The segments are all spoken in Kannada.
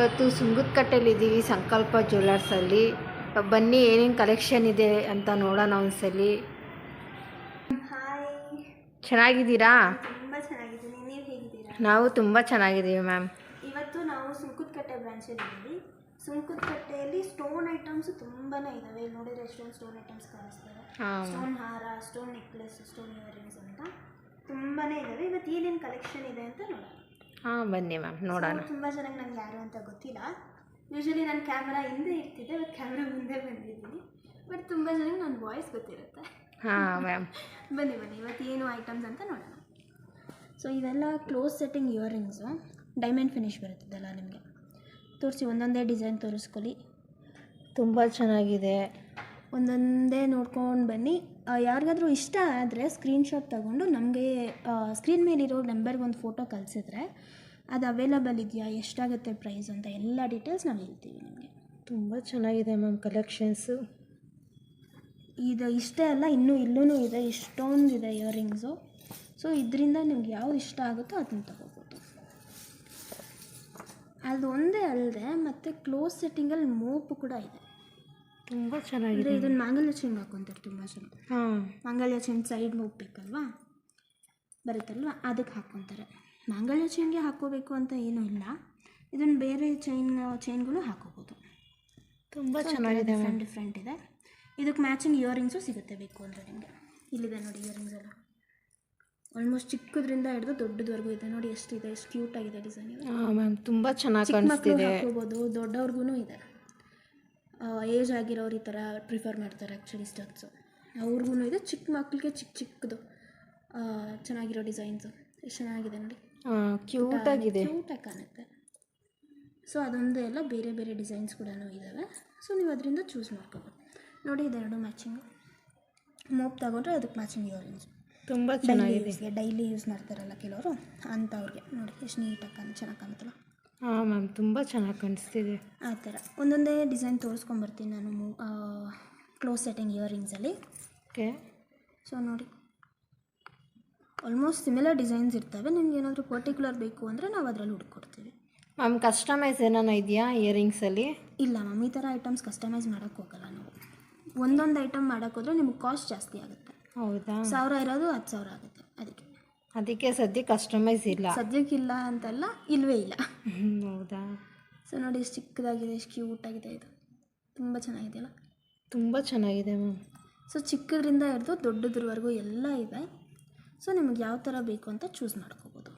ಇವತ್ತು ಸುಂಗದಕಟ್ಟೆಲಿದ್ದೀವಿ ಸಂಕಲ್ಪ ಜ್ಯುವೆಲರ್ಸಲ್ಲಿ. ಬನ್ನಿ ಏನೇನು ಕಲೆಕ್ಷನ್ ಇದೆ ಅಂತ ನೋಡೋಣ ಒಂದ್ಸಲಿ. ಹಾಯ್, ಚೆನ್ನಾಗಿದ್ದೀರಾ? ತುಂಬ ಚೆನ್ನಾಗಿದ್ದೀನಿ. ನೀವು ಹೇಗಿದ್ದೀರಾ? ನಾವು ತುಂಬ ಚೆನ್ನಾಗಿದ್ದೀವಿ ಮ್ಯಾಮ್. ಇವತ್ತು ನಾವು ಸುಂಕದಕಟ್ಟೆ ಬ್ರಾಂಚಲ್ಲಿದ್ದೀವಿ. ಸುಂಕದಕಟ್ಟೆಯಲ್ಲಿ ಸ್ಟೋನ್ ಐಟಮ್ಸ್ ತುಂಬಾ ಇದ್ದಾವೆ. ಇಲ್ಲಿ ನೋಡಿದ್ರೆ ಎಷ್ಟೊಂದು ಸ್ಟೋನ್ ಐಟಮ್ಸ್ ಕಾಣಿಸ್ತವೆ. ಸ್ಟೋನ್ ಹಾರ, ಸ್ಟೋನ್ ನೆಕ್ಲೆಸ್, ಸ್ಟೋನ್ ಇಯರಿಂಗ್ಸ್ ಅಂತ ತುಂಬಾ ಇದ್ದಾವೆ. ಇವತ್ತು ಏನೇನು ಕಲೆಕ್ಷನ್ ಇದೆ ಅಂತ ನೋಡೋಣ. ಬನ್ನಿ ಮ್ಯಾಮ್ ನೋಡೋಣ. ತುಂಬ ಚೆನ್ನಾಗಿ ನಂಗೆ ಯಾರು ಅಂತ ಗೊತ್ತಿಲ್ಲ. ಯೂಶ್ವಲಿ ನಾನು ಕ್ಯಾಮ್ರಾ ಹಿಂದೆ ಇರ್ತಿದ್ದೆ, ಇವತ್ತು ಕ್ಯಾಮ್ರಾ ಮುಂದೆ ಬಂದಿದ್ದೀನಿ. ಬಟ್ ತುಂಬ ಚೆನ್ನಾಗಿ ನನ್ನ ವಾಯ್ಸ್ ಗೊತ್ತಿರುತ್ತೆ. ಮ್ಯಾಮ್ ಬನ್ನಿ ಇವತ್ತು ಏನು ಐಟಮ್ಸ್ ಅಂತ ನೋಡೋಣ. ಸೊ ಇವೆಲ್ಲ close setting earrings, diamond finish ಬರುತ್ತದಲ್ಲ. ನಿಮಗೆ ತೋರಿಸಿ, ಒಂದೊಂದೇ ಡಿಸೈನ್ ತೋರಿಸ್ಕೊಳ್ಳಿ. ತುಂಬ ಚೆನ್ನಾಗಿದೆ. ಒಂದೊಂದೇ ನೋಡ್ಕೊಂಡು ಬನ್ನಿ. ಯಾರಿಗಾದ್ರೂ ಇಷ್ಟ ಆದರೆ ಸ್ಕ್ರೀನ್ಶಾಟ್ ತೊಗೊಂಡು ನಮಗೆ ಸ್ಕ್ರೀನ್ ಮೇಲಿರೋ ನಂಬರ್ಗೆ ಒಂದು ಫೋಟೋ ಕಳಿಸಿದ್ರೆ ಅದು ಅವೈಲಬಲ್ ಇದೆಯಾ, ಎಷ್ಟಾಗುತ್ತೆ ಪ್ರೈಸ್ ಅಂತ ಎಲ್ಲ ಡೀಟೇಲ್ಸ್ ನಾವು ಹೇಳ್ತೀವಿ ನಿಮಗೆ. ತುಂಬ ಚೆನ್ನಾಗಿದೆ ಮ್ಯಾಮ್ ಕಲೆಕ್ಷನ್ಸು. ಇದು ಇಷ್ಟೇ ಅಲ್ಲ, ಇಲ್ಲೂ ಇದೆ, ಇಷ್ಟೊಂದಿದೆ ಇಯರಿಂಗ್ಸು. ಸೊ ಇದರಿಂದ ನಿಮ್ಗೆ ಯಾವ್ದು ಇಷ್ಟ ಆಗುತ್ತೋ ಅದನ್ನು ತಗೋಬೋದು. ಅದು ಒಂದೇ ಅಲ್ಲದೆ ಮತ್ತು ಕ್ಲೋಸ್ ಸೆಟ್ಟಿಂಗಲ್ಲಿ ಮೋಪು ಕೂಡ ಇದೆ. ತುಂಬ ಚೆನ್ನಾಗಿದೆ. ಇದನ್ನು ಮಾಂಗಲ್ಯ ಚೈನ್ಗೆ ಹಾಕ್ಕೊಂತಾರೆ ತುಂಬ ಜನ. ಮಾಂಗಲ್ಯ ಚೈನ್ ಸೈಡ್ ಮೋಪ್ ಬೇಕಲ್ವಾ, ಬರುತ್ತಲ್ವ, ಅದಕ್ಕೆ ಹಾಕ್ಕೊತಾರೆ. ಮಾಂಗಲ್ಯ ಚೈನ್ಗೆ ಹಾಕ್ಕೋಬೇಕು ಅಂತ ಏನೂ ಇಲ್ಲ, ಇದನ್ನು ಬೇರೆ ಚೈನ್ಗಳು ಹಾಕೋಬೋದು. ತುಂಬ ಚೆನ್ನಾಗಿದೆ, ಡಿಫ್ರೆಂಟ್ ಇದೆ. ಇದಕ್ಕೆ ಮ್ಯಾಚಿಂಗ್ ಇಯರಿಂಗ್ಸು ಸಿಗುತ್ತೆ ಬೇಕು ಅಂದರೆ ನಿಮಗೆ. ಇಲ್ಲಿದೆ ನೋಡಿ ಇಯರಿಂಗ್ಸ್ ಎಲ್ಲ, ಆಲ್ಮೋಸ್ಟ್ ಚಿಕ್ಕದ್ರಿಂದ ಹಿಡಿದು ದೊಡ್ಡದವರೆಗೂ ಇದೆ. ನೋಡಿ ಎಷ್ಟಿದೆ, ಎಷ್ಟು ಕ್ಯೂಟಾಗಿದೆ ಡಿಸೈನ್ ಇದೆ ಮ್ಯಾಮ್. ತುಂಬ ಚೆನ್ನಾಗಿ ಚಿಕ್ಕ ಮಕ್ಕಳು ಕಾಣಿಸ್ತಿದೆ. ಹಾಕೋಬೋದು, ದೊಡ್ಡವ್ರಿಗೂ ಇದೆ. ಏಜ್ ಆಗಿರೋರು ಈ ಥರ ಪ್ರಿಫರ್ ಮಾಡ್ತಾರೆ ಆ್ಯಕ್ಚುಲಿ ಸ್ಟಡ್ಸು, ಅವ್ರಿಗೂ ಇದೆ. ಚಿಕ್ಕ ಮಕ್ಕಳಿಗೆ ಚಿಕ್ಕದು ಚೆನ್ನಾಗಿರೋ ಡಿಸೈನ್ಸು ಎಷ್ಟು ಚೆನ್ನಾಗಿದೆ ನೋಡಿ, ಕ್ಯೂಟಾಗಿ ಕಾಣುತ್ತೆ. ಸೊ ಅದೊಂದು ಎಲ್ಲ ಬೇರೆ ಬೇರೆ ಡಿಸೈನ್ಸ್ ಕೂಡ ಇದ್ದಾವೆ. ಸೊ ನೀವು ಅದರಿಂದ ಚೂಸ್ ಮಾಡ್ಕೋಬೋದು. ನೋಡಿ ಇದೆರಡು ಮ್ಯಾಚಿಂಗು. ಮೋಪ್ ತಗೊಂಡ್ರೆ ಅದಕ್ಕೆ ಮ್ಯಾಚಿಂಗ್ ಇಯರಿಂಗ್ಸ್ ತುಂಬ ಚೆನ್ನಾಗಿದೆ. ಡೈಲಿ ಯೂಸ್ ಮಾಡ್ತಾರಲ್ಲ ಕೆಲವರು, ಅಂಥವ್ರಿಗೆ ನೋಡಿ ಎಷ್ಟು ನೀಟಾಗಿ ಚೆನ್ನಾಗಿ ಕಾಣುತ್ತಲ್ಲ. ಮ್ಯಾಮ್ ತುಂಬ ಚೆನ್ನಾಗಿ ಕಾಣಿಸ್ತಿದೆ. ಆ ಥರ ಒಂದೊಂದೇ ಡಿಸೈನ್ ತೋರಿಸ್ಕೊಂಬರ್ತೀನಿ ನಾನು ಕ್ಲೋಸ್ ಸೆಟ್ಟಿಂಗ್ ಇಯರಿಂಗ್ಸಲ್ಲಿ. ಓಕೆ. ಸೊ ನೋಡಿ ಆಲ್ಮೋಸ್ಟ್ ಸಿಮಿಲರ್ ಡಿಸೈನ್ಸ್ ಇರ್ತವೆ. ನಿಮ್ಗೆ ಏನಾದರೂ ಪರ್ಟಿಕ್ಯುಲರ್ ಬೇಕು ಅಂದರೆ ನಾವು ಅದರಲ್ಲಿ ಹುಡ್ಕೊಡ್ತೀವಿ. ಮ್ಯಾಮ್ ಕಸ್ಟಮೈಸ್ ಏನಾನ ಇದೆಯಾ ಇಯರಿಂಗ್ಸಲ್ಲಿ? ಇಲ್ಲ ಮ್ಯಾಮ್, ಈ ಥರ ಐಟಮ್ಸ್ ಕಸ್ಟಮೈಸ್ ಮಾಡೋಕ್ಕೆ ಹೋಗಲ್ಲ ನಾವು. ಒಂದೊಂದು ಐಟಮ್ ಮಾಡೋಕ್ಕೋದ್ರೆ ನಿಮ್ಗೆ ಕಾಸ್ಟ್ ಜಾಸ್ತಿ ಆಗುತ್ತೆ. ಹೌದಾ? 1000 ಇರೋದು 10,000 ಆಗುತ್ತೆ. ಅದಕ್ಕೆ ಸದ್ಯ ಕಸ್ಟಮೈಸ್ ಇಲ್ಲ. ಸದ್ಯಕ್ಕಿಲ್ಲ ಅಂತಲ್ಲ, ಇಲ್ಲವೇ ಇಲ್ಲ. ಹೌದಾ? ಸೊ ನೋಡಿ ಎಷ್ಟು ಚಿಕ್ಕದಾಗಿದೆ, ಎಷ್ಟು ಕ್ಯೂಟಾಗಿದೆ. ಇದು ತುಂಬ ಚೆನ್ನಾಗಿದೆಯಲ್ಲ. ತುಂಬ ಚೆನ್ನಾಗಿದೆ ಮ್ಯಾಮ್. ಸೊ ಚಿಕ್ಕದ್ರಿಂದ ಹಿಡಿದು ದೊಡ್ಡದ್ರವರೆಗೂ ಎಲ್ಲ ಇದೆ. ಸೊ ನಿಮಗೆ ಯಾವ ಥರ ಬೇಕು ಅಂತ ಚೂಸ್ ಮಾಡ್ಕೋಬೋದು.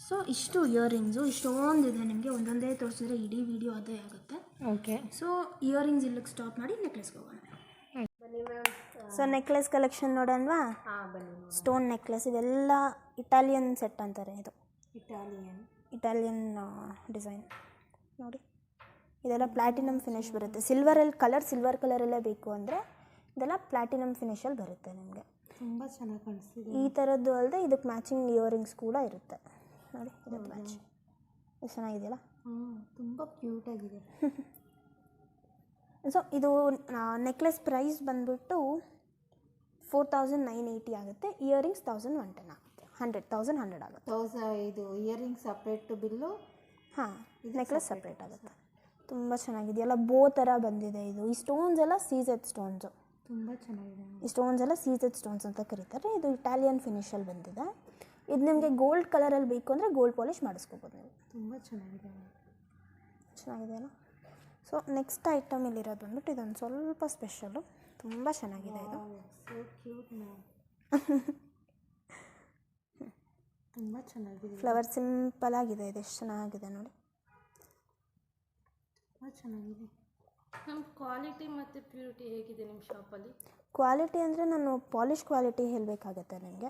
ಸೊ ಇಷ್ಟು ಇಯರಿಂಗ್ಸು ಇಷ್ಟೊಂದಿದೆ. ನಿಮಗೆ ಒಂದೊಂದೇ ತೋರಿಸಿದ್ರೆ ಇಡೀ ವಿಡಿಯೋ ಅದೇ ಆಗುತ್ತೆ. ಓಕೆ. ಸೊ ಇಯರಿಂಗ್ಸ್ ಇಲ್ಲಿಗೆ ಸ್ಟಾಪ್ ಮಾಡಿ ನೆಕ್ಲೆಸ್ಗೆ ಹೋಗೋಣ. ಬನ್ನಿ ಮ್ಯಾಮ್. ಸೊ ನೆಕ್ಲೆಸ್ ಕಲೆಕ್ಷನ್ ನೋಡೋಣವಾ? ಬನ್ನಿ. ಸ್ಟೋನ್ ನೆಕ್ಲೆಸ್ ಇದೆಲ್ಲ ಇಟಾಲಿಯನ್ ಸೆಟ್ ಅಂತಾರೆ. ಇದು ಇಟಾಲಿಯನ್ ಡಿಸೈನ್ ನೋಡಿ. ಇದೆಲ್ಲ ಪ್ಲ್ಯಾಟಿನಮ್ ಫಿನಿಶ್ ಬರುತ್ತೆ. ಸಿಲ್ವರ್ ಕಲರಲ್ಲೇ ಬೇಕು ಅಂದರೆ ಇದೆಲ್ಲ ಪ್ಲ್ಯಾಟಿನಮ್ ಫಿನಿಷಲ್ಲಿ ಬರುತ್ತೆ ನಿಮಗೆ. ತುಂಬ ಚೆನ್ನಾಗಿ ಕಾಣಿಸ್ತಿದೆ. ಈ ಥರದ್ದು ಅಲ್ಲದೆ ಇದಕ್ಕೆ ಮ್ಯಾಚಿಂಗ್ ಇಯರಿಂಗ್ಸ್ ಕೂಡ ಇರುತ್ತೆ ನೋಡಿ. ಇದಕ್ಕೆ ಮ್ಯಾಚ್ ಎಷ್ಟು ಚೆನ್ನಾಗಿದೆಯಲ್ಲ. ತುಂಬ ಕ್ಯೂಟಾಗಿದೆ. ಸೊ ಇದು ನೆಕ್ಲೆಸ್ ಪ್ರೈಸ್ ಬಂದುಬಿಟ್ಟು 4980 ಆಗುತ್ತೆ. ಇಯರಿಂಗ್ಸ್ 1110 ಆಗುತ್ತೆ. 100 ಆಗುತ್ತೆ. ಇದು earring separate bill. Necklace separate ಆಗುತ್ತೆ. ತುಂಬ ಚೆನ್ನಾಗಿದೆಯಲ್ಲ, ಬೋ ಥರ ಬಂದಿದೆ ಇದು. ಈ ಸ್ಟೋನ್ಸ್ ಎಲ್ಲ ಸೀಸೆಡ್ ಸ್ಟೋನ್ಸು. ತುಂಬ ಚೆನ್ನಾಗಿದೆ. ಈ ಸ್ಟೋನ್ಸ್ ಎಲ್ಲ ಸೀಸೆಡ್ ಸ್ಟೋನ್ಸ್ ಅಂತ ಕರೀತಾರೆ. ಇದು ಇಟಾಲಿಯನ್ ಫಿನಿಷಲ್ಲಿ ಬಂದಿದೆ. ಇದು ನಿಮಗೆ ಗೋಲ್ಡ್ ಕಲರಲ್ಲಿ ಬೇಕು ಅಂದರೆ ಗೋಲ್ಡ್ ಪಾಲಿಷ್ ಮಾಡಿಸ್ಕೋಬೋದು ನೀವು. ತುಂಬ ಚೆನ್ನಾಗಿದೆ ಅಲ್ಲ. ಸೊ ನೆಕ್ಸ್ಟ್ ಐಟಮ್ ಇಲ್ಲಿರೋದು ಬಂದ್ಬಿಟ್ಟು ಇದೊಂದು ಸ್ವಲ್ಪ ಸ್ಪೆಷಲು, ತುಂಬ ಚೆನ್ನಾಗಿದೆ ಇದು. ತುಂಬ ಚೆನ್ನಾಗಿದೆ. ಫ್ಲವರ್ ಸಿಂಪಲ್ ಆಗಿದೆ. ಇದು ಎಷ್ಟು ಚೆನ್ನಾಗಿದೆ ನೋಡಿ. ತುಂಬ ಚೆನ್ನಾಗಿದೆ. ನಮ್ಮ ಕ್ವಾಲಿಟಿ ಮತ್ತು ಪ್ಯೂರಿಟಿ ಹೇಗಿದೆ ನಿಮ್ಮ ಶಾಪಲ್ಲಿ? ಕ್ವಾಲಿಟಿ ಅಂದರೆ ನಾನು ಪಾಲಿಷ್ ಕ್ವಾಲಿಟಿ ಹೇಳಬೇಕಾಗತ್ತೆ ನಿಮಗೆ.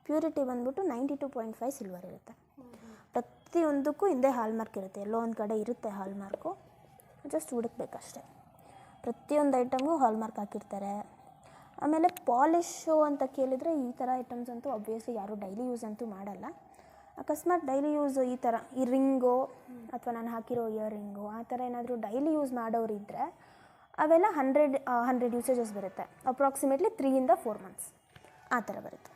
ಪ್ಯೂರಿಟಿ ಬಂದ್ಬಿಟ್ಟು 92.5 ಸಿಲ್ವರ್ ಇರುತ್ತೆ. ಪ್ರತಿಯೊಂದಕ್ಕೂ ಹಿಂದೆ ಹಾಲ್ಮಾರ್ಕ್ ಇರುತ್ತೆ. ಎಲ್ಲೋ ಒಂದು ಕಡೆ ಇರುತ್ತೆ ಹಾಲ್ಮಾರ್ಕು, ಜಸ್ಟ್ ಹುಡುಕ್ಬೇಕಷ್ಟೆ. ಪ್ರತಿಯೊಂದು ಐಟಮ್ಗೂ ಹಾಲ್ಮಾರ್ಕ್ ಹಾಕಿರ್ತಾರೆ. ಆಮೇಲೆ ಪಾಲಿಶು ಅಂತ ಕೇಳಿದರೆ ಈ ಥರ ಐಟಮ್ಸ್ ಅಂತೂ ಆಬ್ವಿಯಸ್ಲಿ ಯಾರೂ ಡೈಲಿ ಯೂಸ್ ಅಂತೂ ಮಾಡಲ್ಲ. ಅಕಸ್ಮಾತ್ ಡೈಲಿ ಯೂಸ್ ಈ ಥರ ಈ ರಿಂಗು ಅಥವಾ ನಾನು ಹಾಕಿರೋ ಇಯರಿಂಗು ಆ ಥರ ಏನಾದರೂ ಡೈಲಿ ಯೂಸ್ ಮಾಡೋರಿದ್ದರೆ ಅವೆಲ್ಲ 100 ಯೂಸೇಜಸ್ ಬರುತ್ತೆ. ಅಪ್ರಾಕ್ಸಿಮೇಟ್ಲಿ 3 ಇಂದ 4 ಮಂತ್ಸ್ ಆ ಥರ ಬರುತ್ತೆ.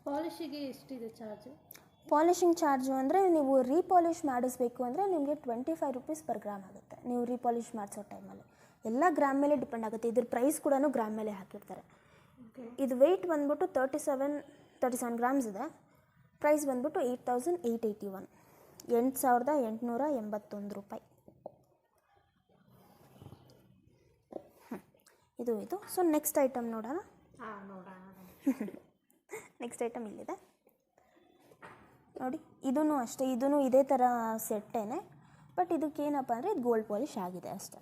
ಪಾಲಿಶಿಗೆ ಎಷ್ಟಿದೆ ಚಾರ್ಜು? ಪಾಲಿಷಿಂಗ್ ಚಾರ್ಜು ಅಂದರೆ ನೀವು ರೀಪಾಲಿಷ್ ಮಾಡಿಸ್ಬೇಕು ಅಂದರೆ ನಿಮಗೆ 25 ರೂಪೀಸ್ ಪರ್ ಗ್ರಾಮ್ ಆಗುತ್ತೆ ನೀವು ರೀಪಾಲಿಷ್ ಮಾಡಿಸೋ ಟೈಮಲ್ಲಿ. ಎಲ್ಲ ಗ್ರಾಮ್ ಮೇಲೆ ಡಿಪೆಂಡ್ ಆಗುತ್ತೆ. ಇದ್ರ ಪ್ರೈಸ್ ಕೂಡ ಗ್ರಾಮ್ ಮೇಲೆ ಹಾಕಿರ್ತಾರೆ. ಇದು ವೆಯ್ಟ್ ಬಂದ್ಬಿಟ್ಟು 37 ಗ್ರಾಮ್ಸ್ ಇದೆ. ಪ್ರೈಸ್ ಬಂದ್ಬಿಟ್ಟು 8881 8,881 ರೂಪಾಯಿ. ಇದು ಸೊ ನೆಕ್ಸ್ಟ್ ಐಟಮ್ ನೋಡೋಣ. ನೆಕ್ಸ್ಟ್ ಐಟಮ್ ಇಲ್ಲಿದೆ ನೋಡಿ. ಇದೂ ಅಷ್ಟೇ, ಇದೂ ಇದೇ ಥರ ಸೆಟ್ಟೇನೆ. ಬಟ್ ಇದಕ್ಕೇನಪ್ಪ ಅಂದರೆ ಇದು ಗೋಲ್ಡ್ ಪಾಲಿಷ್ ಆಗಿದೆ ಅಷ್ಟೇ.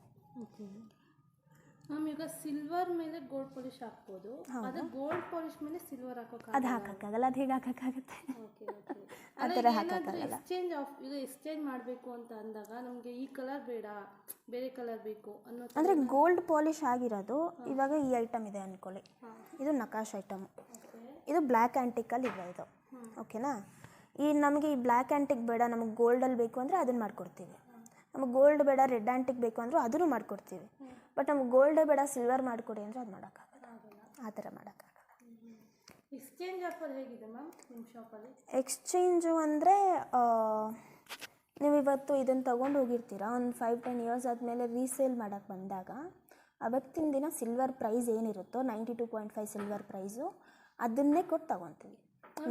ಮ್ಯಾಮ್ ಈಗ ಸಿಲ್ವರ್ ಮೇಲೆ ಗೋಲ್ಡ್ ಪಾಲಿಷ್ ಹಾಕ್ಬೋದು, ಅದು ಗೋಲ್ಡ್ ಪಾಲಿಷ್ ಮೇಲೆ ಸಿಲ್ವರ್ ಹಾಕೋಕ್ಕಾಗಲ್ಲ. ಅದು ಹಾಕೋಕ್ಕಾಗಲ್ಲ. ಅದು ಹೇಗೆ ಹಾಕೋಕ್ಕಾಗುತ್ತೆ? ಆ ಥರ ಹಾಕೋಕ್ಕಾಗಲ್ಲ. ಎಕ್ಸ್ಚೇಂಜ್ ಮಾಡಬೇಕು ಅಂತ ಅಂದಾಗ ನಮಗೆ ಈ ಕಲರ್ ಬೇಡ, ಬೇರೆ ಕಲರ್ ಬೇಕು ಅನ್ನೋ ಅಂದರೆ ಗೋಲ್ಡ್ ಪಾಲಿಷ್ ಆಗಿರೋದು ಇವಾಗ ಈ ಐಟಮ್ ಇದೆ ಅಂದ್ಕೊಳ್ಳಿ. ಇದು ನಕಾಶ್ ಐಟಮ್, ಇದು ಬ್ಲ್ಯಾಕ್ ಆ್ಯಂಟಿಕಲ್ಲಿ ಇದೆ ಇದು. ಓಕೆನಾ? ಈ ನಮಗೆ ಈ ಬ್ಲ್ಯಾಕ್ ಆ್ಯಂಟಿಕ್ ಬೇಡ, ನಮಗೆ ಗೋಲ್ಡಲ್ಲಿ ಬೇಕು ಅಂದರೆ ಅದನ್ನು ಮಾಡಿಕೊಡ್ತೀವಿ. ನಮಗೆ ಗೋಲ್ಡ್ ಬೇಡ ರೆಡ್ ಆ್ಯಂಟಿಕ್ ಬೇಕು ಅಂದರೂ ಅದನ್ನು ಮಾಡಿಕೊಡ್ತೀವಿ. ಬಟ್ ನಮಗೆ ಗೋಲ್ಡೇ ಬೇಡ ಸಿಲ್ವರ್ ಮಾಡಿಕೊಡಿ ಅಂದರೆ ಅದು ಮಾಡೋಕ್ಕಾಗಲ್ಲ. ಆ ಥರ ಮಾಡೋಕ್ಕಾಗಲ್ಲ. ಎಕ್ಸ್ಚೇಂಜ್ ಆಫರ್ ಹೇಗಿದೆ ಮ್ಯಾಮ್ ನಿಮ್ಮ ಶಾಪಲ್ಲಿ? ಎಕ್ಸ್ಚೇಂಜು ಅಂದರೆ ನೀವು ಇವತ್ತು ಇದನ್ನು ತೊಗೊಂಡು ಹೋಗಿರ್ತೀರ, ಒಂದು 5-10 ಇಯರ್ಸ್ ಆದಮೇಲೆ ರೀಸೇಲ್ ಮಾಡೋಕ್ಕೆ ಬಂದಾಗ ಅವತ್ತಿನ ದಿನ ಸಿಲ್ವರ್ ಪ್ರೈಸ್ ಏನಿರುತ್ತೋ 92.5 ಸಿಲ್ವರ್ ಪ್ರೈಸು ಅದನ್ನೇ ಕೊಟ್ಟು ತೊಗೊತೀವಿ.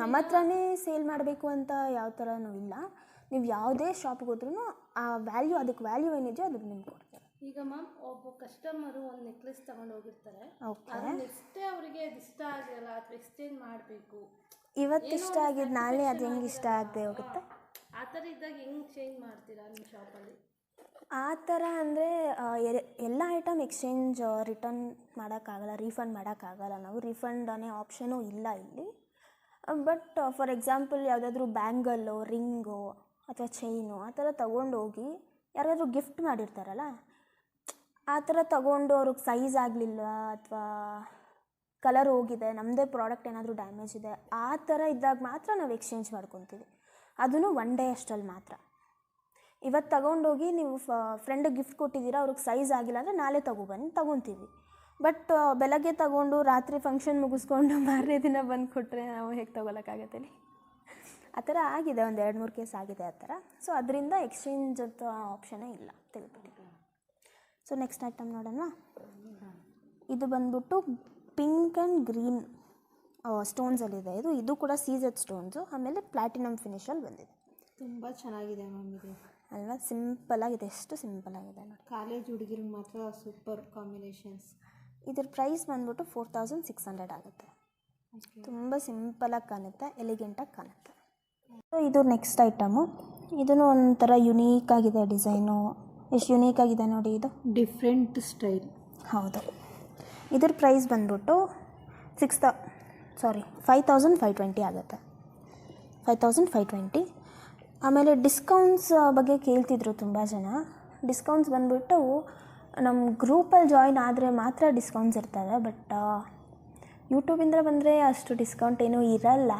ನಮ್ಮ ಹತ್ರನೇ ಸೇಲ್ ಮಾಡಬೇಕು ಅಂತ ಯಾವ ಥರನೂ ಇಲ್ಲ. ನೀವು ಯಾವುದೇ ಶಾಪ್ಗೆ ಹೋದ್ರೂ ಆ ವ್ಯಾಲ್ಯೂ, ಅದಕ್ಕೆ ವ್ಯಾಲ್ಯೂ ಏನಿದೆಯೋ ಅದಕ್ಕೆ ನಿಮ್ಗೆ ಕೊಡ್ತೀವಿ. ಈಗ ಮ್ಯಾಮ್ ಒಬ್ಬ ಕಸ್ಟಮರು ಒಂದು ನೆಕ್ಲೆಸ್ ತಗೊಂಡು ಹೋಗಿರ್ತಾರೆ, ನೆಕ್ಸ್ಟೇ ಅವರಿಗೆ ಅದು ಇಷ್ಟ ಆಗಿರಲ್ಲ ಅಥವಾ ಎಕ್ಸ್ಚೇಂಜ್ ಮಾಡಬೇಕು, ಇವತ್ತು ಇಷ್ಟ ಆಗಿದ್ದು ನಾಳೆ ಅದು ಹೆಂಗೆ ಇಷ್ಟ ಆಗದೆ ಹೋಗುತ್ತೆ. ಆ ಥರ ಇದ್ದಾಗ ಹೆಂಗೆ ಚೇಂಜ್ ಮಾಡ್ತೀರಾ ನಿಮ್ಮ ಶಾಪಲ್ಲಿ? ಆ ಥರ ಅಂದರೆ ಎಲ್ಲ ಐಟಮ್ ಎಕ್ಸ್ಚೇಂಜ್ ರಿಟರ್ನ್ ಮಾಡೋಕ್ಕಾಗಲ್ಲ, ರೀಫಂಡ್ ಮಾಡೋಕ್ಕಾಗಲ್ಲ. ನಾವು ರೀಫಂಡ್ ಅನ್ನೋ ಆಪ್ಷನೂ ಇಲ್ಲ ಇಲ್ಲಿ. ಬಟ್ ಫಾರ್ ಎಕ್ಸಾಂಪಲ್ ಯಾವುದಾದ್ರೂ ಬ್ಯಾಂಗಲ್ಲು, ರಿಂಗು ಅಥವಾ ಚೈನು ಆ ಥರ ತೊಗೊಂಡೋಗಿ ಯಾರಾದರೂ ಗಿಫ್ಟ್ ಮಾಡಿರ್ತಾರಲ್ಲ, ಆ ಥರ ತೊಗೊಂಡು ಅವ್ರಿಗೆ ಸೈಜ್ ಆಗಲಿಲ್ಲ ಅಥವಾ ಕಲರ್ ಹೋಗಿದೆ, ನಮ್ಮದೇ ಪ್ರಾಡಕ್ಟ್ ಏನಾದರೂ ಡ್ಯಾಮೇಜ್ ಇದೆ, ಆ ಥರ ಇದ್ದಾಗ ಮಾತ್ರ ನಾವು ಎಕ್ಸ್ಚೇಂಜ್ ಮಾಡ್ಕೊತೀವಿ. ಅದೂ 1 ಡೇ ಅಷ್ಟಲ್ಲಿ ಮಾತ್ರ. ಇವತ್ತು ತೊಗೊಂಡೋಗಿ ನೀವು ಫ್ರೆಂಡಿಗೆ ಗಿಫ್ಟ್ ಕೊಟ್ಟಿದ್ದೀರಾ, ಅವ್ರಿಗೆ ಸೈಜ್ ಆಗಿಲ್ಲ ಅಂದರೆ ನಾಳೆ ತೊಗೊಬನ್ನಿ ತೊಗೊತೀವಿ. ಬಟ್ ಬೆಳಗ್ಗೆ ತೊಗೊಂಡು ರಾತ್ರಿ ಫಂಕ್ಷನ್ ಮುಗಿಸ್ಕೊಂಡು ಮಾರನೇ ದಿನ ಬಂದು ಕೊಟ್ಟರೆ ನಾವು ಹೇಗೆ ತೊಗೊಳಕ್ಕಾಗತ್ತೆ ಹೇಳಿ? ಆ ಥರ ಆಗಿದೆ, ಒಂದು 2-3 ಕೇಸ್ ಆಗಿದೆ ಆ ಥರ. ಸೊ ಅದರಿಂದ ಎಕ್ಸ್ಚೇಂಜ್ ಅಂತ ಆಪ್ಷನೇ ಇಲ್ಲ, ತೆಗೆದುಬಿಟ್ಟು. ಸೊ ನೆಕ್ಸ್ಟ್ ಐಟಮ್ ನೋಡೋಣ. ಇದು ಬಂದ್ಬಿಟ್ಟು ಪಿಂಕ್ ಆ್ಯಂಡ್ ಗ್ರೀನ್ ಸ್ಟೋನ್ಸಲ್ಲಿದೆ. ಇದು ಕೂಡ ಸೀಸೆಡ್ ಸ್ಟೋನ್ಸು, ಆಮೇಲೆ ಪ್ಲಾಟಿನಮ್ ಫಿನಿಷಲ್ಲಿ ಬಂದಿದೆ. ತುಂಬ ಚೆನ್ನಾಗಿದೆ ಮ್ಯಾಮ್ ಇದು ಅಲ್ವಾ? ಸಿಂಪಲ್ಲಾಗಿದೆ, ಎಷ್ಟು ಸಿಂಪಲ್ಲಾಗಿದೆ ನೋಡಿ. ಕಾಲೇಜ್ ಹುಡುಗಿರಿಗೆ ಮಾತ್ರ ಸೂಪರ್ ಕಾಂಬಿನೇಷನ್ಸ್. ಇದ್ರ ಪ್ರೈಸ್ ಬಂದ್ಬಿಟ್ಟು 4600 ಆಗುತ್ತೆ. ತುಂಬ ಸಿಂಪಲಾಗಿ ಕಾಣುತ್ತೆ, ಎಲಿಗೆಂಟಾಗಿ ಕಾಣುತ್ತೆ. ಸೊ ಇದು ನೆಕ್ಸ್ಟ್ ಐಟಮು. ಇದೂ ಒಂಥರ ಯುನೀಕ್ ಆಗಿದೆ ಡಿಸೈನು. ಎಷ್ಟು ಯುನೀಕ್ ಆಗಿದೆ ನೋಡಿ, ಇದು ಡಿಫ್ರೆಂಟ್ ಸ್ಟೈಲ್. ಹೌದು. ಇದ್ರ ಪ್ರೈಸ್ ಬಂದ್ಬಿಟ್ಟು 5520 ಆಗುತ್ತೆ. 5520. ಆಮೇಲೆ ಡಿಸ್ಕೌಂಟ್ಸ್ ಬಗ್ಗೆ ಕೇಳ್ತಿದ್ರು ತುಂಬ ಜನ. ಡಿಸ್ಕೌಂಟ್ಸ್ ಬಂದ್ಬಿಟ್ಟು ನಮ್ಮ ಗ್ರೂಪಲ್ಲಿ ಜಾಯಿನ್ ಆದರೆ ಮಾತ್ರ ಡಿಸ್ಕೌಂಟ್ಸ್ ಇರ್ತವೆ. ಬಟ್ ಯೂಟ್ಯೂಬಿಂದ ಬಂದರೆ ಅಷ್ಟು ಡಿಸ್ಕೌಂಟ್ ಏನೂ ಇರಲ್ಲ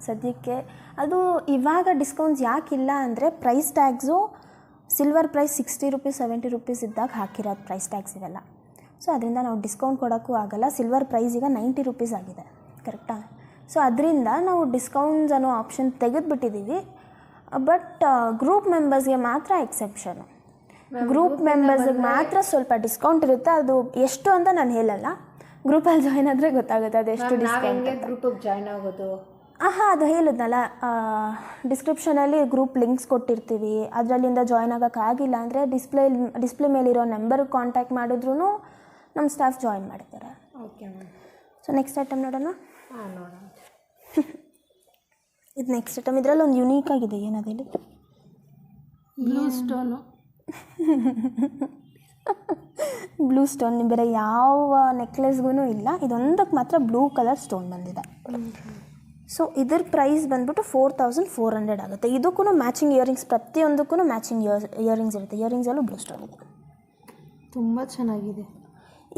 ಸದ್ಯಕ್ಕೆ. ಅದು ಇವಾಗ ಡಿಸ್ಕೌಂಟ್ಸ್ ಯಾಕಿಲ್ಲ ಅಂದರೆ price tags silver price 60 rupees 70 rupees ಇದ್ದಾಗ ಹಾಕಿರೋದು ಪ್ರೈಸ್ ಟ್ಯಾಗ್ಸ್ ಇವೆಲ್ಲ. ಸೊ ಅದರಿಂದ ನಾವು ಡಿಸ್ಕೌಂಟ್ ಕೊಡೋಕ್ಕೂ ಆಗಲ್ಲ. ಸಿಲ್ವರ್ ಪ್ರೈಸ್ ಈಗ 90 ರೂಪೀಸ್ ಆಗಿದೆ, ಕರೆಕ್ಟಾ? ಸೊ ಅದರಿಂದ ನಾವು ಡಿಸ್ಕೌಂಟ್ಸ್ ಅನ್ನೋ ಆಪ್ಷನ್ ತೆಗೆದುಬಿಟ್ಟಿದ್ದೀವಿ. ಬಟ್ ಗ್ರೂಪ್ ಮೆಂಬರ್ಸ್ಗೆ ಮಾತ್ರ ಎಕ್ಸೆಪ್ಷನು. ಗ್ರೂಪ್ ಮೆಂಬರ್ಸ್ಗೆ ಮಾತ್ರ ಸ್ವಲ್ಪ ಡಿಸ್ಕೌಂಟ್ ಇರುತ್ತೆ. ಅದು ಎಷ್ಟು ಅಂತ ನಾನು ಹೇಳಲ್ಲ, ಗ್ರೂಪಲ್ಲಿ ಜಾಯ್ನ್ ಆದರೆ ಗೊತ್ತಾಗುತ್ತೆ ಅದು ಎಷ್ಟು ಡಿಸ್ಕೌಂಟ್. ಗ್ರೂಪಿಗೆ ಜಾಯ್ನ್ ಆಗೋದು ಅದು ಹೇಳಿದ್ನಲ್ಲ, ಡಿಸ್ಕ್ರಿಪ್ಷನಲ್ಲಿ ಗ್ರೂಪ್ ಲಿಂಕ್ಸ್ ಕೊಟ್ಟಿರ್ತೀವಿ. ಅದರಲ್ಲಿಂದ ಜಾಯ್ನ್ ಆಗೋಕ್ಕಾಗಿಲ್ಲ ಅಂದರೆ ಡಿಸ್ಪ್ಲೇ ಮೇಲಿರೋ ನಂಬರ್ಗೆ ಕಾಂಟ್ಯಾಕ್ಟ್ ಮಾಡಿದ್ರೂ ನಮ್ಮ ಸ್ಟಾಫ್ ಜಾಯ್ನ್ ಮಾಡ್ತಾರೆ. Okay ma'am. So next item ನೋಡೋಣ. ನೋಡೋಣ. ಇದು ನೆಕ್ಸ್ಟ್ ಐಟಮ್. ಇದರಲ್ಲಿ ಒಂದು ಯುನೀಕ್ ಆಗಿದೆ, ಏನದು ಹೇಳಿ? Blue stone. ಬ್ಲೂ ಸ್ಟೋನ್ ಬೇರೆ ಯಾವ ನೆಕ್ಲೆಸ್ಗೂ ಇಲ್ಲ, ಇದೊಂದಕ್ಕೆ ಮಾತ್ರ ಬ್ಲೂ ಕಲರ್ ಸ್ಟೋನ್ ಬಂದಿದೆ. ಸೊ ಇದ್ರ ಪ್ರೈಸ್ ಬಂದ್ಬಿಟ್ಟು 4400 ಆಗುತ್ತೆ. ಇದಕ್ಕೂ ಮ್ಯಾಚಿಂಗ್ ಇಯರಿಂಗ್ಸ್, ಪ್ರತಿಯೊಂದಕ್ಕೂ ಮ್ಯಾಚಿಂಗ್ ಇಯರಿಂಗ್ಸ್ ಇರುತ್ತೆ. ಇಯರಿಂಗ್ಸಲ್ಲೂ ಬ್ಲೂ ಸ್ಟೋನ್ ಇದೆ. ತುಂಬ ಚೆನ್ನಾಗಿದೆ.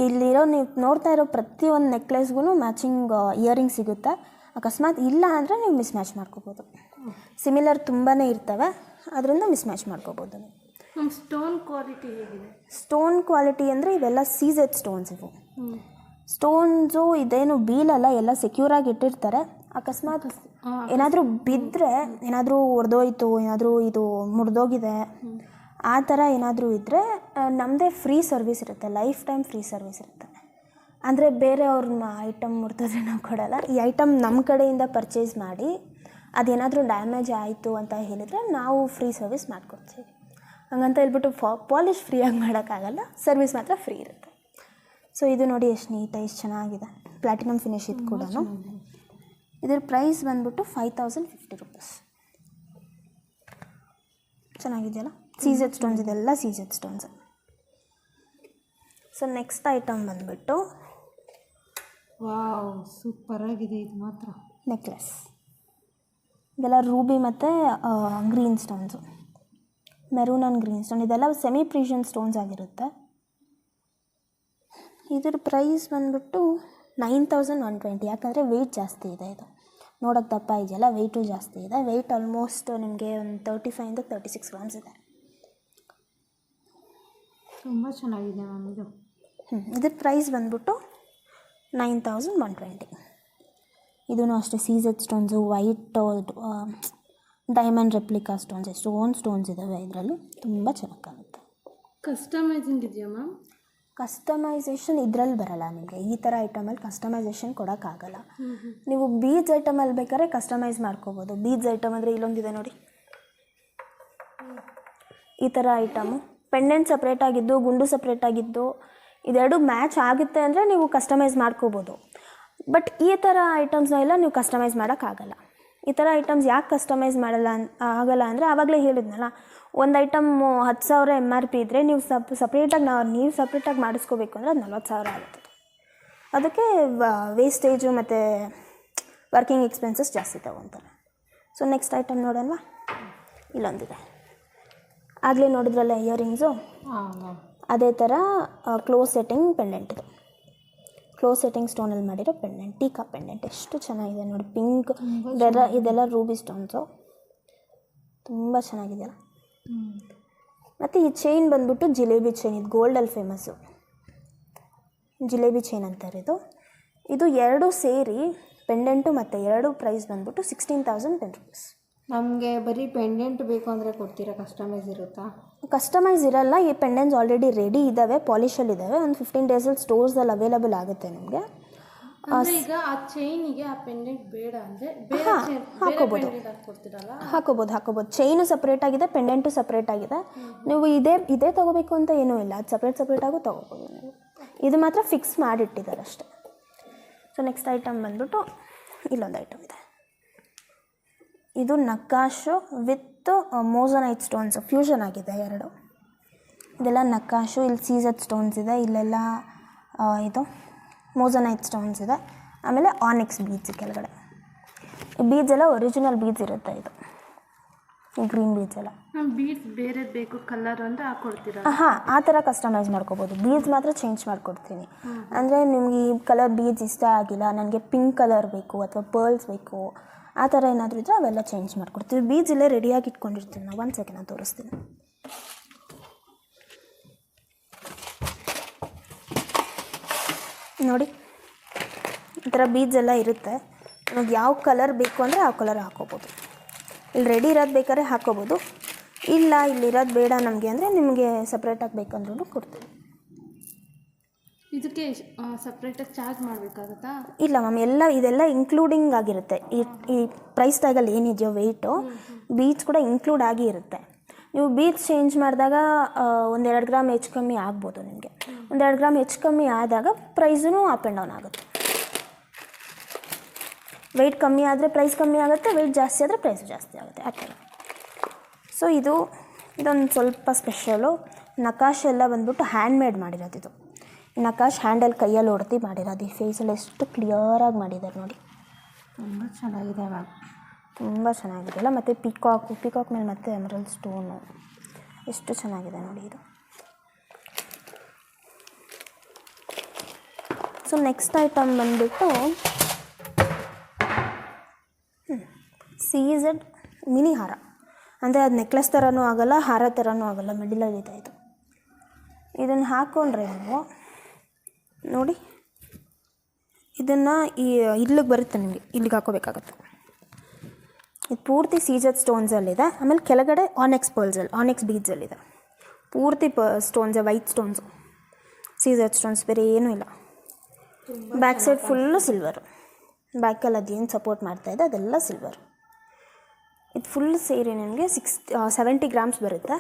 ಇಲ್ಲಿರೋ ನೀವು ನೋಡ್ತಾ ಇರೋ ಪ್ರತಿಯೊಂದು ನೆಕ್ಲೆಸ್ಗೂ ಮ್ಯಾಚಿಂಗ್ ಇಯರಿಂಗ್ ಸಿಗುತ್ತೆ. ಅಕಸ್ಮಾತ್ ಇಲ್ಲ ಅಂದರೆ ನೀವು ಮಿಸ್ ಮ್ಯಾಚ್ ಮಾಡ್ಕೋಬೋದು. ಸಿಮಿಲರ್ ತುಂಬಾ ಇರ್ತವೆ, ಅದರಿಂದ ಮಿಸ್ ಮ್ಯಾಚ್ ಮಾಡ್ಕೋಬೋದು. ನಮ್ಮ ಸ್ಟೋನ್ ಕ್ವಾಲಿಟಿ ಹೇಗಿದೆ? ಸ್ಟೋನ್ ಕ್ವಾಲಿಟಿ ಅಂದರೆ ಇವೆಲ್ಲ ಸೀಸೆಡ್ ಸ್ಟೋನ್ಸ್. ಸ್ಟೋನ್ಸು ಇದೇನು ಬೀಳಲ್ಲ, ಎಲ್ಲ ಸೆಕ್ಯೂರಾಗಿ ಇಟ್ಟಿರ್ತಾರೆ. ಅಕಸ್ಮಾತ್ ಏನಾದರೂ ಬಿದ್ದರೆ, ಏನಾದರೂ ಒಡೆದೋಯ್ತು, ಏನಾದರೂ ಇದು ಮುರಿದೋಗಿದೆ, ಆ ಥರ ಏನಾದರೂ ಇದ್ದರೆ ನಮ್ಮದೇ ಫ್ರೀ ಸರ್ವಿಸ್ ಇರುತ್ತೆ, ಲೈಫ್ ಟೈಮ್ ಫ್ರೀ ಸರ್ವಿಸ್ ಇರುತ್ತೆ. ಅಂದರೆ ಬೇರೆಯವ್ರ ಐಟಮ್ ಮುರಿದ್ರೆ ನಾವು ಕೊಡೋಲ್ಲ. ಈ ಐಟಮ್ ನಮ್ಮ ಕಡೆಯಿಂದ ಪರ್ಚೇಸ್ ಮಾಡಿ ಅದೇನಾದರೂ ಡ್ಯಾಮೇಜ್ ಆಯಿತು ಅಂತ ಹೇಳಿದರೆ ನಾವು ಫ್ರೀ ಸರ್ವಿಸ್ ಮಾಡಿಕೊಡ್ತೀವಿ. ಹಂಗಂತ ಹೇಳ್ಬಿಟ್ಟು ಪಾಲಿಶ್ ಫ್ರೀಯಾಗಿ ಮಾಡೋಕ್ಕಾಗಲ್ಲ, ಸರ್ವಿಸ್ ಮಾತ್ರ ಫ್ರೀ ಇರುತ್ತೆ. ಸೊ ಇದು ನೋಡಿ ಎಷ್ಟು ನೀಟಾಗಿ, ಎಷ್ಟು ಚೆನ್ನಾಗಿದೆ, ಪ್ಲಾಟಿನಮ್ ಫಿನಿಶ್ ಇದು ಕೂಡ. ಇದ್ರ ಪ್ರೈಸ್ ಬಂದ್ಬಿಟ್ಟು 5050 ರೂಪೀಸ್. ಚೆನ್ನಾಗಿದೆಯಲ್ಲ, ಸೀಸೆಡ್ ಸ್ಟೋನ್ಸ್, ಇದೆಲ್ಲ ಸೀಸೆಡ್ ಸ್ಟೋನ್ಸ್. ಸೊ ನೆಕ್ಸ್ಟ್ ಐಟಮ್ ಬಂದ್ಬಿಟ್ಟು ವಾವ್, ಸೂಪರಾಗಿದೆ ಇದು ಮಾತ್ರ. ನೆಕ್ಲೆಸ್. ಇದೆಲ್ಲ ರೂಬಿ ಮತ್ತು green stones, maroon and green stone. ಇದೆಲ್ಲ ಸೆಮಿ ಪ್ರೀಷಿಯನ್ ಸ್ಟೋನ್ಸ್ ಆಗಿರುತ್ತೆ. ಇದ್ರ ಪ್ರೈಸ್ ಬಂದ್ಬಿಟ್ಟು 9120. ಯಾಕಂದರೆ ವೆಯ್ಟ್ ಜಾಸ್ತಿ ಇದೆ, ಇದು ನೋಡೋಕ್ಕೆ ದಪ್ಪ ಇದೆಯಲ್ಲ, ವೆಯ್ಟು ಜಾಸ್ತಿ ಇದೆ. ವೆಯ್ಟ್ ಆಲ್ಮೋಸ್ಟ್ ನಿಮಗೆ ಒಂದು 35 to 36 ಗ್ರಾಮ್ಸ್ ಇದೆ. ತುಂಬ ಚೆನ್ನಾಗಿದೆ ಮ್ಯಾಮ್ ಇದು. ಇದ್ರ ಪ್ರೈಸ್ ಬಂದ್ಬಿಟ್ಟು 9120. ಇದೂ ಅಷ್ಟೇ ಸೀಸೆಡ್ stones, white diamond replica stones, ಎಷ್ಟೊಂದು ಸ್ಟೋನ್ಸ್ ಇದ್ದಾವೆ ಇದರಲ್ಲಿ, ತುಂಬ ಚೆನ್ನಾಗಿ ಕಾಣುತ್ತೆ. ಕಸ್ಟಮೈಸಿಂಗ್ ಇದೆಯಾ ಮ್ಯಾಮ್? ಕಸ್ಟಮೈಸೇಷನ್ ಇದರಲ್ಲಿ ಬರಲ್ಲ ನಿಮಗೆ. ಈ ಥರ ಐಟಮಲ್ಲಿ ಕಸ್ಟಮೈಸೇಷನ್ ಕೊಡೋಕ್ಕಾಗಲ್ಲ. ನೀವು ಬೀಡ್ಸ್ ಐಟಮಲ್ಲಿ ಬೇಕಾದ್ರೆ ಕಸ್ಟಮೈಸ್ ಮಾಡ್ಕೋಬೋದು. ಬೀಡ್ಸ್ ಐಟಮ್ ಅಂದರೆ ಇಲ್ಲೊಂದಿದೆ ನೋಡಿ, ಈ ಥರ ಐಟಮು ಪೆಂಡೆಂಟ್ ಸಪ್ರೇಟಾಗಿದ್ದು, ಗುಂಡು ಸಪ್ರೇಟಾಗಿದ್ದು, ಇದೆರಡು ಮ್ಯಾಚ್ ಆಗುತ್ತೆ ಅಂದರೆ ನೀವು ಕಸ್ಟಮೈಸ್ ಮಾಡ್ಕೋಬೋದು. ಬಟ್ ಈ ಥರ ಐಟಮ್ಸ್ನ ಎಲ್ಲ ನೀವು ಕಸ್ಟಮೈಸ್ ಮಾಡೋಕ್ಕಾಗಲ್ಲ. ಈ ಥರ ಐಟಮ್ಸ್ ಯಾಕೆ ಕಸ್ಟಮೈಸ್ ಆಗಲ್ಲ ಅಂದರೆ, ಆವಾಗಲೇ ಹೇಳಿದ್ನಲ್ಲ, ಒಂದು ಐಟಮ್ಮು 10,000 MRP ಇದ್ದರೆ ನೀವು ಸಪ್ರೇಟಾಗಿ ಮಾಡಿಸ್ಕೋಬೇಕು ಅಂದರೆ ಅದು 40,000 ಆಗುತ್ತೆ. ಅದಕ್ಕೆ ವೇಸ್ಟೇಜು ಮತ್ತು ವರ್ಕಿಂಗ್ ಎಕ್ಸ್ಪೆನ್ಸಸ್ ಜಾಸ್ತಿ ತಗೊತಾರೆ. ಸೊ ನೆಕ್ಸ್ಟ್ ಐಟಮ್ ನೋಡೋಣ. ಇಲ್ಲೊಂದಿದೆ, ಆಗಲೇ ನೋಡಿದ್ರಲ್ಲ ಇಯರಿಂಗ್ಸು, ಅದೇ ಥರ ಕ್ಲೋಸ್ ಸೆಟ್ಟಿಂಗ್ ಪೆಂಡೆಂಟ್ ಇದು. ಕ್ಲೋಸ್ ಸೆಟ್ಟಿಂಗ್ ಸ್ಟೋನಲ್ಲಿ ಮಾಡಿರೋ ಪೆಂಡೆಂಟ್, ಟೀಕಾ ಪೆಂಡೆಂಟ್ ಎಷ್ಟು ಚೆನ್ನಾಗಿದೆ ನೋಡಿ. ಪಿಂಕ್, ಇದೆಲ್ಲ ರೂಬಿ ಸ್ಟೋನ್ಸು, ತುಂಬ ಚೆನ್ನಾಗಿದೆಯಲ್ಲ. ಮತ್ತು ಈ ಚೈನ್ ಬಂದ್ಬಿಟ್ಟು ಜಿಲೇಬಿ ಚೈನ್, ಇದು ಗೋಲ್ಡಲ್ಲಿ ಫೇಮಸ್ಸು, ಜಿಲೇಬಿ ಚೈನ್ ಅಂತಾರೆ ಇದು ಎರಡು ಸೇರಿ ಪೆಂಡೆಂಟು ಮತ್ತು ಎರಡು ಪ್ರೈಸ್ ಬಂದ್ಬಿಟ್ಟು 16,010 ರೂಪೀಸ್. ನಮಗೆ ಬರೀ ಪೆಂಡೆಂಟ್ ಬೇಕು ಅಂದರೆ ಕೊಡ್ತೀರಾ? ಕಸ್ಟಮೈಸ್ ಇರುತ್ತಾ? ಕಸ್ಟಮೈಸ್ ಇರಲ್ಲ. ಈ ಪೆಂಡೆಂಟ್ಸ್ ಆಲ್ರೆಡಿ ರೆಡಿ ಇದ್ದಾವೆ, ಪಾಲಿಶಲ್ಲಿ ಇದ್ದಾವೆ. ಒಂದು 15 ಡೇಸಲ್ಲಿ ಸ್ಟೋರ್ಸಲ್ಲಿ ಅವೈಲಬಲ್ ಆಗುತ್ತೆ ನಿಮಗೆ. ಈಗ ಆ ಚೈನಿಗೆ ಆ ಪೆಂಡೆಂಟ್ ಬೇಡ ಅಂದರೆ ಹಾಕೋಬೋದು. ಚೈನು ಸಪ್ರೇಟ್ ಆಗಿದೆ, ಪೆಂಡೆಂಟು ಸಪ್ರೇಟ್ ಆಗಿದೆ. ನೀವು ಇದೇ ತೊಗೋಬೇಕು ಅಂತ ಏನೂ ಇಲ್ಲ, ಅದು ಸಪ್ರೇಟಾಗೂ ತೊಗೋಬೋದು ನೀವು. ಇದು ಮಾತ್ರ ಫಿಕ್ಸ್ ಮಾಡಿಟ್ಟಿದ್ದಾರೆ ಅಷ್ಟೇ. ಸೊ ನೆಕ್ಸ್ಟ್ ಐಟಮ್ ಬಂದ್ಬಿಟ್ಟು ಇಲ್ಲೊಂದು ಐಟಮ್ ಇದೆ. ಇದು ನಕಾಶು ವಿತ್ ಮೋಸನೈಟ್ ಸ್ಟೋನ್ಸ್ ಫ್ಯೂಷನ್ ಆಗಿದೆ ಎರಡು. ಇದೆಲ್ಲ ನಕಾಶು, ಇಲ್ಲಿ ಸೀಸೆಡ್ ಸ್ಟೋನ್ಸ್ ಇದೆ, ಇಲ್ಲೆಲ್ಲ ಇದು ಮೋಸನೈಟ್ ಸ್ಟೋನ್ಸ್ ಇದೆ. ಆಮೇಲೆ ಆನಿಕ್ಸ್ ಬೀಡ್ಸ್ ಕೆಳಗಡೆ. ಈ ಬೀಡ್ಸ್ ಎಲ್ಲ ಒರಿಜಿನಲ್ ಬೀಡ್ಸ್ ಇರುತ್ತೆ. ಇದು ಈ ಗ್ರೀನ್ ಬೀಡ್ಸ್ ಎಲ್ಲ ಬೀಡ್ಸ್ ಬೇರೆ ಬೇಕು ಕಲರ್ ಅಂತ ಹಾಕ್ಕೊಡ್ತೀರಾ? ಹಾಂ, ಆ ಥರ ಕಸ್ಟಮೈಸ್ ಮಾಡ್ಕೋಬೋದು. ಬೀಡ್ಸ್ ಮಾತ್ರ ಚೇಂಜ್ ಮಾಡಿಕೊಡ್ತೀನಿ. ಅಂದರೆ ನಿಮ್ಗೆ ಈ ಕಲರ್ ಬೀಡ್ಸ್ ಇಷ್ಟ ಆಗಿಲ್ಲ, ನನಗೆ ಪಿಂಕ್ ಕಲರ್ ಬೇಕು ಅಥವಾ ಪರ್ಲ್ಸ್ ಬೇಕು, ಆ ಥರ ಏನಾದರೂ ಇದ್ದರೆ ಅವೆಲ್ಲ ಚೇಂಜ್ ಮಾಡಿಕೊಡ್ತೀವಿ. ಬೀಡ್ಸ್ ಇಲ್ಲೇ ರೆಡಿಯಾಗಿ ಇಟ್ಕೊಂಡಿರ್ತೀವಿ ನಾವು. 1 ಸೆಕೆಂಡ್ ನಾನು ತೋರಿಸ್ತೀನಿ ನೋಡಿ. ಈ ಥರ ಬೀಡ್ಸ್ ಎಲ್ಲ ಇರುತ್ತೆ. ನಮಗೆ ಯಾವ ಕಲರ್ ಬೇಕು ಅಂದರೆ ಆ ಕಲರ್ ಹಾಕೋಬೋದು. ಇಲ್ಲಿ ರೆಡಿ ಇರೋದು ಬೇಕಾದ್ರೆ ಹಾಕೋಬೋದು, ಇಲ್ಲ ಇಲ್ಲಿರೋದು ಬೇಡ ನಮಗೆ ಅಂದರೆ ನಿಮಗೆ ಸಪ್ರೇಟಾಗಿ ಬೇಕಂದ್ರೂ ಕೊಡ್ತೀವಿ. ಇದಕ್ಕೆ ಸಪ್ರೇಟಾಗಿ ಚಾರ್ಜ್ ಮಾಡಬೇಕಾಗುತ್ತಾ? ಇಲ್ಲ ಮ್ಯಾಮ್, ಇದೆಲ್ಲ ಇನ್ಕ್ಲೂಡಿಂಗ್ ಆಗಿರುತ್ತೆ. ಈ ಪ್ರೈಸ್ ಟ್ಯಾಗಲ್ಲಿ ಏನಿದೆಯೋ ವೆಯ್ಟು, ಬೀಡ್ಸ್ ಕೂಡ ಇನ್ಕ್ಲೂಡ್ ಆಗಿ ಇರುತ್ತೆ. ನೀವು ಬೀಡ್ಸ್ ಚೇಂಜ್ ಮಾಡಿದಾಗ 1-2 ಗ್ರಾಮ್ ಹೆಚ್ಚು ಕಮ್ಮಿ ಆಗ್ಬೋದು ನಿಮಗೆ. 1-2 ಗ್ರಾಮ್ ಹೆಚ್ಚು ಕಮ್ಮಿ ಆದಾಗ ಪ್ರೈಸೂ ಅಪ್ ಆ್ಯಂಡ್ ಡೌನ್ ಆಗುತ್ತೆ. ವೆಯ್ಟ್ ಕಮ್ಮಿ ಆದರೆ ಪ್ರೈಸ್ ಕಮ್ಮಿ ಆಗುತ್ತೆ, ವೆಯ್ಟ್ ಜಾಸ್ತಿ ಆದರೆ ಪ್ರೈಸು ಜಾಸ್ತಿ ಆಗುತ್ತೆ, ಆ ಥರ. ಸೊ ಇದೊಂದು ಸ್ವಲ್ಪ ಸ್ಪೆಷಲು. ನಕಾಶ್ ಎಲ್ಲ ಬಂದ್ಬಿಟ್ಟು ಹ್ಯಾಂಡ್ಮೇಡ್ ಮಾಡಿರೋದು. ಇದು ನಕಾಶ್ ಹ್ಯಾಂಡಲ್ಲಿ ಕೈಯಲ್ಲಿ ಹೊಡೆದು ಮಾಡಿರೋದು. ಈ ಫೇಸಲ್ಲಿ ಎಷ್ಟು ಕ್ಲಿಯರಾಗಿ ಮಾಡಿದ್ದಾರೆ ನೋಡಿ, ತುಂಬ ಚೆನ್ನಾಗಿದೆ ಮ್ಯಾಮ್, ತುಂಬ ಚೆನ್ನಾಗಿದೆಯಲ್ಲ. ಮತ್ತು ಪಿಕಾಕ್ ಮೇಲೆ ಮತ್ತೆ ಎಮರಲ್ಡ್ ಸ್ಟೋನು ಎಷ್ಟು ಚೆನ್ನಾಗಿದೆ ನೋಡಿ ಇದು. ಸೊ ನೆಕ್ಸ್ಟ್ ಐಟಮ್ ಬಂದ್ಬಿಟ್ಟು ಸೀಸೆಡ್ ಮಿನಿ ಹಾರ. ಅಂದರೆ ಅದು ನೆಕ್ಲೆಸ್ ಥರನೂ ಆಗೋಲ್ಲ, ಹಾರ ಥರನೂ ಆಗೋಲ್ಲ, ಮಿಡಲಲ್ಲಿದೆ ಇದು. ಇದನ್ನು ಹಾಕ್ಕೊಂಡ್ರೆ ನೀವು ನೋಡಿ, ಇದನ್ನು ಇಲ್ಲಿಗೆ ಬರುತ್ತೆ ನಿಮಗೆ, ಇಲ್ಲಿಗೆ ಹಾಕೋಬೇಕಾಗತ್ತೆ. ಇದು ಪೂರ್ತಿ ಸೀಜರ್ ಸ್ಟೋನ್ಸಲ್ಲಿದೆ. ಆಮೇಲೆ ಕೆಳಗಡೆ ಆನೆಕ್ಸ್ ಬೀಡ್ಸಲ್ಲಿದೆ. ಪೂರ್ತಿ ಸ್ಟೋನ್ಸೇ, ವೈಟ್ ಸ್ಟೋನ್ಸು, ಸೀಜರ್ ಸ್ಟೋನ್ಸ್, ಬೇರೆ ಏನೂ ಇಲ್ಲ. Back side full silver. ಬ್ಯಾಕಲ್ಲಿ ಅದೇನು ಸಪೋರ್ಟ್ ಮಾಡ್ತಾಯಿದೆ ಅದೆಲ್ಲ ಸಿಲ್ವರು. ಇದು ಫುಲ್ ಸೇರಿ ನಿಮಗೆ 70 ಗ್ರಾಮ್ಸ್ ಬರುತ್ತೆ.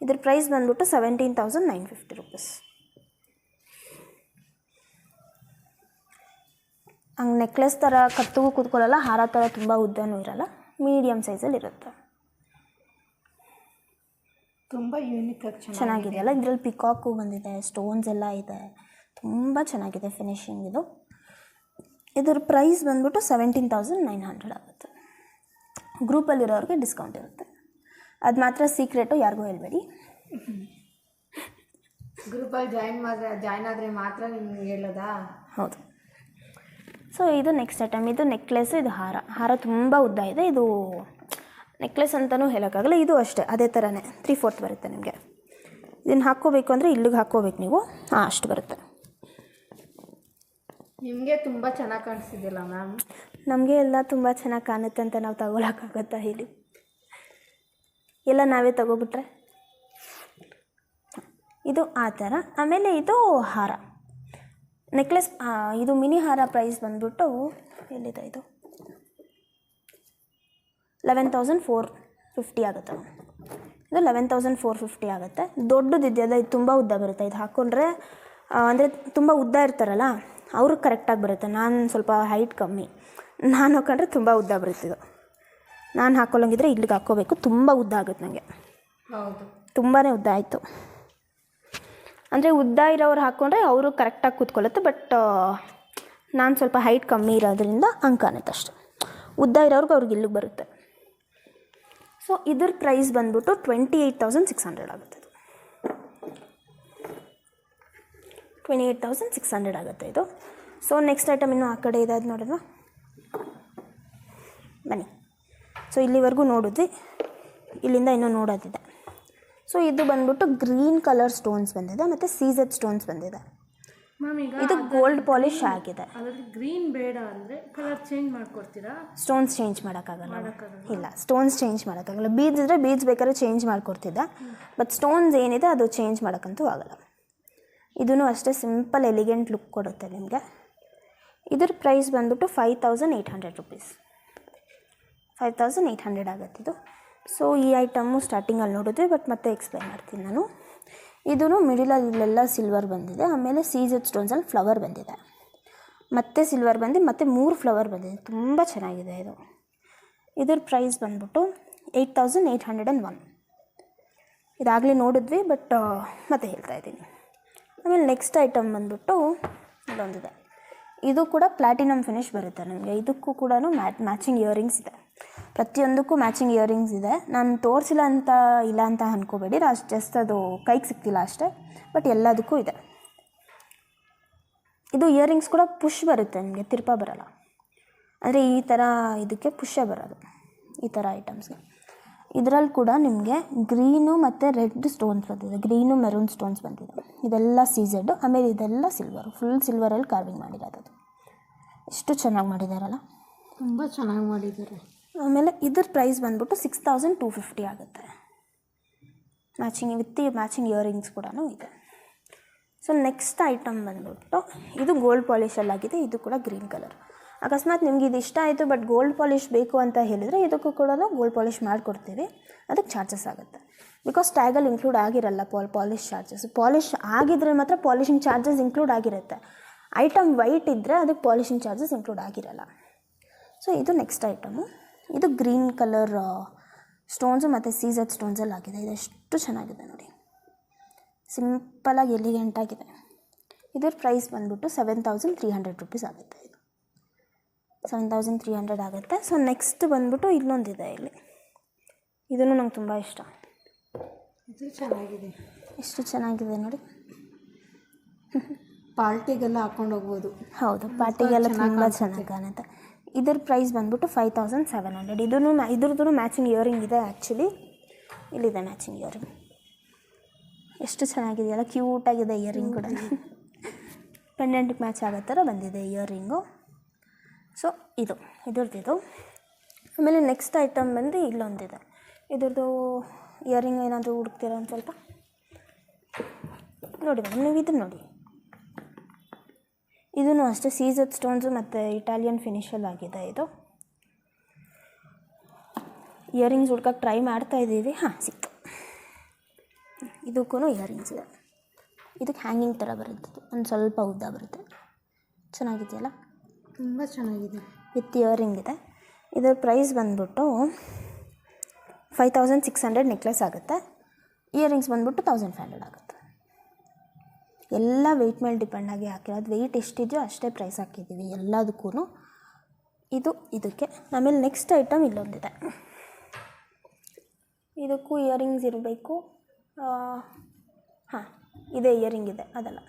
ಇದ್ರ ಪ್ರೈಸ್ ಬಂದ್ಬಿಟ್ಟು 17,950 ರೂಪೀಸ್. ಹಂಗೆ ನೆಕ್ಲೆಸ್ ಥರ ಕತ್ತಿಗೂ ಕೂತ್ಕೊಳ್ಳಲ್ಲ, ಹಾರ ಥರ ತುಂಬ ಉದ್ದನೂ ಇರಲ್ಲ, ಮೀಡಿಯಮ್ ಸೈಜಲ್ಲಿ ಇರುತ್ತೆ. ತುಂಬ ಯೂನಿಕ್ ಆಗಿ ಚೆನ್ನಾಗಿದೆಯಲ್ಲ. ಇದರಲ್ಲಿ ಪಿಕಾಕು ಬಂದಿದೆ, ಸ್ಟೋನ್ಸ್ ಎಲ್ಲ ಇದೆ, ತುಂಬ ಚೆನ್ನಾಗಿದೆ ಫಿನಿಶಿಂಗ್ ಇದು. ಇದ್ರ ಪ್ರೈಸ್ ಬಂದ್ಬಿಟ್ಟು 17,900 ಆಗುತ್ತೆ. ಗ್ರೂಪಲ್ಲಿರೋರಿಗೆ ಡಿಸ್ಕೌಂಟ್ ಇರುತ್ತೆ. ಅದು ಮಾತ್ರ ಸೀಕ್ರೆಟು, ಯಾರಿಗೂ ಹೇಳ್ಬೇಡಿ. ಗ್ರೂಪಲ್ಲಿ ಜಾಯ್ನ್ ಆದರೆ ಮಾತ್ರ ನಿಮ್ಗೆ ಹೇಳೋದಾ? ಹೌದು. ಸೊ ಇದು ನೆಕ್ಸ್ಟ್ ಐಟಮ್. ಇದು ನೆಕ್ಲೆಸ್, ಇದು ಹಾರ ತುಂಬ ಉದ್ದ ಇದೆ. ಇದು ನೆಕ್ಲೆಸ್ ಅಂತಲೂ ಹೇಳೋಕ್ಕಾಗಲ್ಲ. ಇದು ಅಷ್ಟೇ, ಅದೇ ಥರನೇ 3/4 ಬರುತ್ತೆ ನಿಮಗೆ. ಇದನ್ನು ಹಾಕ್ಕೋಬೇಕು ಅಂದರೆ ಇಲ್ಲಿಗೆ ಹಾಕ್ಕೋಬೇಕು ನೀವು, ಅಷ್ಟು ಬರುತ್ತೆ. ನಿಮಗೆ ತುಂಬ ಚೆನ್ನಾಗಿ ಕಾಣಿಸ್ತಿದ್ದಿಲ್ಲ ಮ್ಯಾಮ್? ನಮಗೆ ಎಲ್ಲ ತುಂಬ ಚೆನ್ನಾಗಿ ಕಾಣುತ್ತೆ ಅಂತ ನಾವು ತಗೊಳಕ್ಕಾಗತ್ತಾ ಹೇಳಿ? ಎಲ್ಲ ನಾವೇ ತಗೋಬಿಟ್ರೆ ಇದು ಆ ಥರ. ಆಮೇಲೆ ಇದು ಹಾರ ನೆಕ್ಲೆಸ್, ಇದು ಮಿನಿ ಹಾರ ಪ್ರೈಸ್ ಬಂದ್ಬಿಟ್ಟು ಎಲ್ಲಿದೆ ಇದು 11,450 ಆಗುತ್ತೆ. ಇದು 11,450 ಆಗುತ್ತೆ. ದೊಡ್ಡದಿದೆಯಲ್ಲ, ಇದು ತುಂಬ ಉದ್ದ ಬರುತ್ತೆ. ಇದು ಹಾಕ್ಕೊಂಡ್ರೆ ಅಂದರೆ ತುಂಬ ಉದ್ದ ಇರ್ತಾರಲ್ಲ ಅವ್ರಿಗೆ ಕರೆಕ್ಟಾಗಿ ಬರುತ್ತೆ. ನಾನು ಸ್ವಲ್ಪ ಹೈಟ್ ಕಮ್ಮಿ, ನಾನು ಹಾಕೊಂಡ್ರೆ ತುಂಬ ಉದ್ದ ಬರುತ್ತೆ. ಇದು ನಾನು ಹಾಕ್ಕೊಳ್ಳೋಂಗಿದ್ರೆ ಇಲ್ಲಿಗೆ ಹಾಕ್ಕೋಬೇಕು, ತುಂಬ ಉದ್ದ ಆಗುತ್ತೆ ನನಗೆ. ಹೌದು, ತುಂಬಾ ಉದ್ದ ಆಯಿತು. ಅಂದರೆ ಉದ್ದ ಇರೋರು ಹಾಕ್ಕೊಂಡ್ರೆ ಅವರು ಕರೆಕ್ಟಾಗಿ ಕೂತ್ಕೊಳ್ಳುತ್ತೆ. ಬಟ್ ನಾನು ಸ್ವಲ್ಪ ಹೈಟ್ ಕಮ್ಮಿ ಇರೋದ್ರಿಂದ ಹಂಗೆ ಕಾಣುತ್ತೆ ಅಷ್ಟೆ. ಉದ್ದ ಇರೋರ್ಗೆ ಅವ್ರಿಗೆ ಇಲ್ಲಿಗೆ ಬರುತ್ತೆ. ಸೊ ಇದ್ರ ಪ್ರೈಸ್ ಬಂದ್ಬಿಟ್ಟು 28,600 ಆಗುತ್ತೆ. ಇದು 28,600 ಆಗುತ್ತೆ ಇದು. ಸೊ ನೆಕ್ಸ್ಟ್ ಐಟಮ್ ಇನ್ನೂ ಆ ಕಡೆ ಇದೆ, ಅದು ನೋಡೋಣ ಬನ್ನಿ. ಸೊ ಇಲ್ಲಿವರೆಗೂ ನೋಡಿದ್ವಿ, ಇಲ್ಲಿಂದ ಇನ್ನೂ ನೋಡೋದಿದೆ. ಸೊ ಇದು ಬಂದ್ಬಿಟ್ಟು ಗ್ರೀನ್ ಕಲರ್ ಸ್ಟೋನ್ಸ್ ಬಂದಿದೆ ಮತ್ತು ಸೀಜೆಡ್ ಸ್ಟೋನ್ಸ್ ಬಂದಿದೆ. ಮ್ಯಾಮ್ ಈಗ ಇದು ಗೋಲ್ಡ್ ಪಾಲಿಶ್ ಆಗಿದೆ. ಅದರಲ್ಲಿ ಗ್ರೀನ್ ಬೇಡ ಅಂದರೆ ಕಲರ್ ಚೇಂಜ್ ಮಾಡ್ಕೊಡ್ತೀರಾ? ಸ್ಟೋನ್ಸ್ ಚೇಂಜ್ ಮಾಡೋಕ್ಕಾಗಲ್ಲ. ಇಲ್ಲ, ಸ್ಟೋನ್ಸ್ ಚೇಂಜ್ ಮಾಡೋಕ್ಕಾಗಲ್ಲ. ಬೀಡ್ಸ್ ಇದ್ದರೆ ಬೀಡ್ಸ್ ಬೇಕಾದ್ರೆ ಚೇಂಜ್ ಮಾಡಿಕೊಡ್ತಿದ್ದೆ, ಬಟ್ ಸ್ಟೋನ್ಸ್ ಏನಿದೆ ಅದು ಚೇಂಜ್ ಮಾಡೋಕ್ಕಂತೂ ಆಗಲ್ಲ. ಇದೂ ಅಷ್ಟೇ ಸಿಂಪಲ್ ಎಲಿಗೆಂಟ್ ಲುಕ್ ಕೊಡುತ್ತೆ ನಿಮಗೆ. ಇದ್ರ ಪ್ರೈಸ್ ಬಂದ್ಬಿಟ್ಟು 5,800 ರೂಪೀಸ್. 5,800 ಆಗುತ್ತಿದ್ದು. ಸೊ ಈ ಐಟಮು ಸ್ಟಾರ್ಟಿಂಗಲ್ಲಿ ನೋಡಿದ್ವಿ, ಬಟ್ ಮತ್ತೆ ಎಕ್ಸ್ಪ್ಲೈನ್ ಮಾಡ್ತೀನಿ ನಾನು. ಇದೂ ಮಿಡಿಲಲ್ಲಿ ಇಲ್ಲೆಲ್ಲ ಸಿಲ್ವರ್ ಬಂದಿದೆ. ಆಮೇಲೆ ಸೀಜೆಡ್ ಸ್ಟೋನ್ಸಲ್ಲಿ ಫ್ಲವರ್ ಬಂದಿದೆ, ಮತ್ತೆ ಸಿಲ್ವರ್ ಬಂದು ಮತ್ತೆ 3 ಫ್ಲವರ್ ಬಂದಿದೆ. ತುಂಬ ಚೆನ್ನಾಗಿದೆ ಇದು. ಇದ್ರ ಪ್ರೈಸ್ ಬಂದ್ಬಿಟ್ಟು 8,801. ಇದಾಗಲೇ ನೋಡಿದ್ವಿ, ಬಟ್ ಮತ್ತೆ ಹೇಳ್ತಾ ಇದ್ದೀನಿ. ಆಮೇಲೆ ನೆಕ್ಸ್ಟ್ ಐಟಮ್ ಬಂದ್ಬಿಟ್ಟು ಇದೊಂದಿದೆ. ಇದು ಕೂಡ ಪ್ಲ್ಯಾಟಿನಮ್ ಫಿನಿಶ್ ಬರುತ್ತೆ ನಮಗೆ. ಇದಕ್ಕೂ ಕೂಡ ಮ್ಯಾಚಿಂಗ್ ಇಯರಿಂಗ್ಸ್ ಇದೆ. ಪ್ರತಿಯೊಂದಕ್ಕೂ ಮ್ಯಾಚಿಂಗ್ ಇಯರಿಂಗ್ಸ್ ಇದೆ. ನಾನು ತೋರಿಸಿಲ್ಲ ಅಂತ ಇಲ್ಲ ಅಂತ ಅಂದ್ಕೋಬೇಡಿ, ಜಸ್ಟ್ ಅದು ಕೈಗೆ ಸಿಗ್ತಿಲ್ಲ ಅಷ್ಟೇ, ಬಟ್ ಎಲ್ಲದಕ್ಕೂ ಇದೆ. ಇದು ಇಯರಿಂಗ್ಸ್ ಕೂಡ ಪುಷ್ ಬರುತ್ತೆ ನಿಮಗೆ, ತಿರ್ಪ ಬರೋಲ್ಲ. ಅಂದರೆ ಈ ಥರ ಇದಕ್ಕೆ ಪುಷೇ ಬರೋದು, ಈ ಥರ ಐಟಮ್ಸ್ಗೆ. ಇದರಲ್ಲಿ ಕೂಡ ನಿಮಗೆ ಗ್ರೀನು ಮತ್ತು ರೆಡ್ ಸ್ಟೋನ್ಸ್ ಬಂದಿದೆ, ಗ್ರೀನು ಮೆರೂನ್ ಸ್ಟೋನ್ಸ್ ಬಂದಿದೆ. ಇದೆಲ್ಲ ಸೀಜೆಡ್. ಆಮೇಲೆ ಇದೆಲ್ಲ ಸಿಲ್ವರು, ಫುಲ್ ಸಿಲ್ವರಲ್ಲಿ ಕಾರ್ವಿಂಗ್ ಮಾಡಿರೋದು. ಎಷ್ಟು ಚೆನ್ನಾಗಿ ಮಾಡಿದಾರಲ್ಲ, ತುಂಬ ಚೆನ್ನಾಗಿ ಮಾಡಿದ್ದಾರೆ. ಆಮೇಲೆ ಇದ್ರ ಪ್ರೈಸ್ ಬಂದ್ಬಿಟ್ಟು 6,250 ಆಗುತ್ತೆ. ಮ್ಯಾಚಿಂಗ್ ಇಯರಿಂಗ್ಸ್ ಕೂಡ ಇದೆ. ಸೊ ನೆಕ್ಸ್ಟ್ ಐಟಮ್ ಬಂದ್ಬಿಟ್ಟು ಇದು ಗೋಲ್ಡ್ ಪಾಲಿಶಲ್ಲಾಗಿದೆ. ಇದು ಕೂಡ ಗ್ರೀನ್ ಕಲರ್. ಅಕಸ್ಮಾತ್ ನಿಮ್ಗೆ ಇದು ಇಷ್ಟ ಆಯಿತು, ಬಟ್ ಗೋಲ್ಡ್ ಪಾಲಿಶ್ ಬೇಕು ಅಂತ ಹೇಳಿದರೆ ಇದಕ್ಕೂ ಕೂಡ ಗೋಲ್ಡ್ ಪಾಲಿಶ್ ಮಾಡಿಕೊಡ್ತೀವಿ. ಅದಕ್ಕೆ ಚಾರ್ಜಸ್ ಆಗುತ್ತೆ. ಬಿಕಾಸ್ ಟ್ಯಾಗಲ್ಲಿ ಇನ್ಕ್ಲೂಡ್ ಆಗಿರಲ್ಲ ಪಾಲಿಶ್ ಚಾರ್ಜಸ್. ಪಾಲಿಶ್ ಆಗಿದ್ರೆ ಮಾತ್ರ ಪಾಲಿಶಿಂಗ್ ಚಾರ್ಜಸ್ ಇನ್ಕ್ಲೂಡ್ ಆಗಿರುತ್ತೆ. ಐಟಮ್ ವೈಟ್ ಇದ್ದರೆ ಅದಕ್ಕೆ ಪಾಲಿಶಿಂಗ್ ಚಾರ್ಜಸ್ ಇನ್ಕ್ಲೂಡ್ ಆಗಿರಲ್ಲ. ಸೊ ಇದು ನೆಕ್ಸ್ಟ್ ಐಟಮು. ಇದು ಗ್ರೀನ್ ಕಲರ್ ಸ್ಟೋನ್ಸು ಮತ್ತು ಸೀಜೆಡ್ ಸ್ಟೋನ್ಸಲ್ಲಿ ಆಗಿದೆ. ಇದು ಎಷ್ಟು ಚೆನ್ನಾಗಿದೆ ನೋಡಿ, ಸಿಂಪಲಾಗಿ ಎಲಿಗೆಂಟಾಗಿದೆ. ಇದ್ರ ಪ್ರೈಸ್ ಬಂದ್ಬಿಟ್ಟು 7,300 ರೂಪೀಸ್ ಆಗುತ್ತೆ. ಇದು 7,300 ಆಗುತ್ತೆ. ಸೊ ನೆಕ್ಸ್ಟ್ ಬಂದ್ಬಿಟ್ಟು ಇಲ್ಲೊಂದಿದೆ ಇಲ್ಲಿ. ಇದನ್ನು ನಂಗೆ ತುಂಬ ಇಷ್ಟ. ಇದು ಚೆನ್ನಾಗಿದೆ, ಎಷ್ಟು ಚೆನ್ನಾಗಿದೆ ನೋಡಿ. ಪಾರ್ಟಿಗೆಲ್ಲ ಹಾಕೊಂಡು ಹೋಗ್ಬೋದು. ಹೌದು, ಪಾರ್ಟಿಗೆಲ್ಲ ತುಂಬ ಚೆನ್ನಾಗಿ ಕಾಣುತ್ತೆ. ಇದ್ರ ಪ್ರೈಸ್ ಬಂದ್ಬಿಟ್ಟು 5,700. ಇದ್ರದ್ದು ಮ್ಯಾಚಿಂಗ್ ಇಯರಿಂಗ್ ಇದೆ. ಆ್ಯಕ್ಚುಲಿ ಇಲ್ಲಿದೆ ಮ್ಯಾಚಿಂಗ್ ಇಯರಿಂಗ್. ಎಷ್ಟು ಚೆನ್ನಾಗಿದೆಯಲ್ಲ, ಕ್ಯೂಟಾಗಿದೆ ಇಯರಿಂಗ್ ಕೂಡ. ಪೆಂಡೆಂಟಿಗೆ ಮ್ಯಾಚ್ ಆಗೋ ಥರ ಬಂದಿದೆ ಇಯರಿಂಗು. ಸೊ ಇದ್ರದ್ದು ಆಮೇಲೆ ನೆಕ್ಸ್ಟ್ ಐಟಮ್ ಬಂದು ಇಲ್ಲೊಂದಿದೆ. ಇದ್ರದ್ದು ಇಯರಿಂಗ್ ಏನಾದರೂ ಹುಡುಕ್ತೀರಾ ಒಂದು ಸ್ವಲ್ಪ ನೋಡಿ ಮೇಡಮ್, ನೀವು ಇದನ್ನು ನೋಡಿ. ಇದೂ ಅಷ್ಟೇ ಸೀಸೆಡ್ ಸ್ಟೋನ್ಸು ಮತ್ತು ಇಟಾಲಿಯನ್ ಫಿನಿಷಲ್ಲಿ ಆಗಿದೆ. ಇದು ಇಯರಿಂಗ್ಸ್ ಹುಡ್ಕಕ್ಕೆ ಟ್ರೈ ಮಾಡ್ತಾಯಿದ್ದೀವಿ. ಹಾಂ, ಸಿಕ್ತು. ಇದಕ್ಕೂ ಇಯರಿಂಗ್ಸ್ ಇದೆ. ಇದಕ್ಕೆ ಹ್ಯಾಂಗಿಂಗ್ ಥರ ಬರುತ್ತೆ, ಒಂದು ಸ್ವಲ್ಪ ಉದ್ದ ಬರುತ್ತೆ. ಚೆನ್ನಾಗಿದೆಯಲ್ಲ, ತುಂಬ ಚೆನ್ನಾಗಿದೆ. ವಿತ್ ಇಯರಿಂಗ್ ಇದೆ. ಇದರ ಪ್ರೈಸ್ ಬಂದ್ಬಿಟ್ಟು 5600 ನೆಕ್ಲೆಸ್ ಆಗುತ್ತೆ. ಇಯರಿಂಗ್ಸ್ ಬಂದ್ಬಿಟ್ಟು 1500 ಆಗುತ್ತೆ. ಎಲ್ಲ ವೆಯ್ಟ್ ಮೇಲೆ ಡಿಪೆಂಡ್ ಆಗಿ ಹಾಕಿರೋದು. ವೆಯ್ಟ್ ಎಷ್ಟಿದೆಯೋ ಅಷ್ಟೇ ಪ್ರೈಸ್ ಹಾಕಿದ್ದೀವಿ ಎಲ್ಲದಕ್ಕೂ. ಇದು ಇದಕ್ಕೆ. ಆಮೇಲೆ ನೆಕ್ಸ್ಟ್ ಐಟಮ್ ಇಲ್ಲೊಂದಿದೆ. ಇದಕ್ಕೂ ಇಯರಿಂಗ್ಸ್ ಇರಬೇಕು. ಹಾಂ, ಇದೇ ಇಯರಿಂಗ್ ಇದೆ, ಅದಲ್ಲ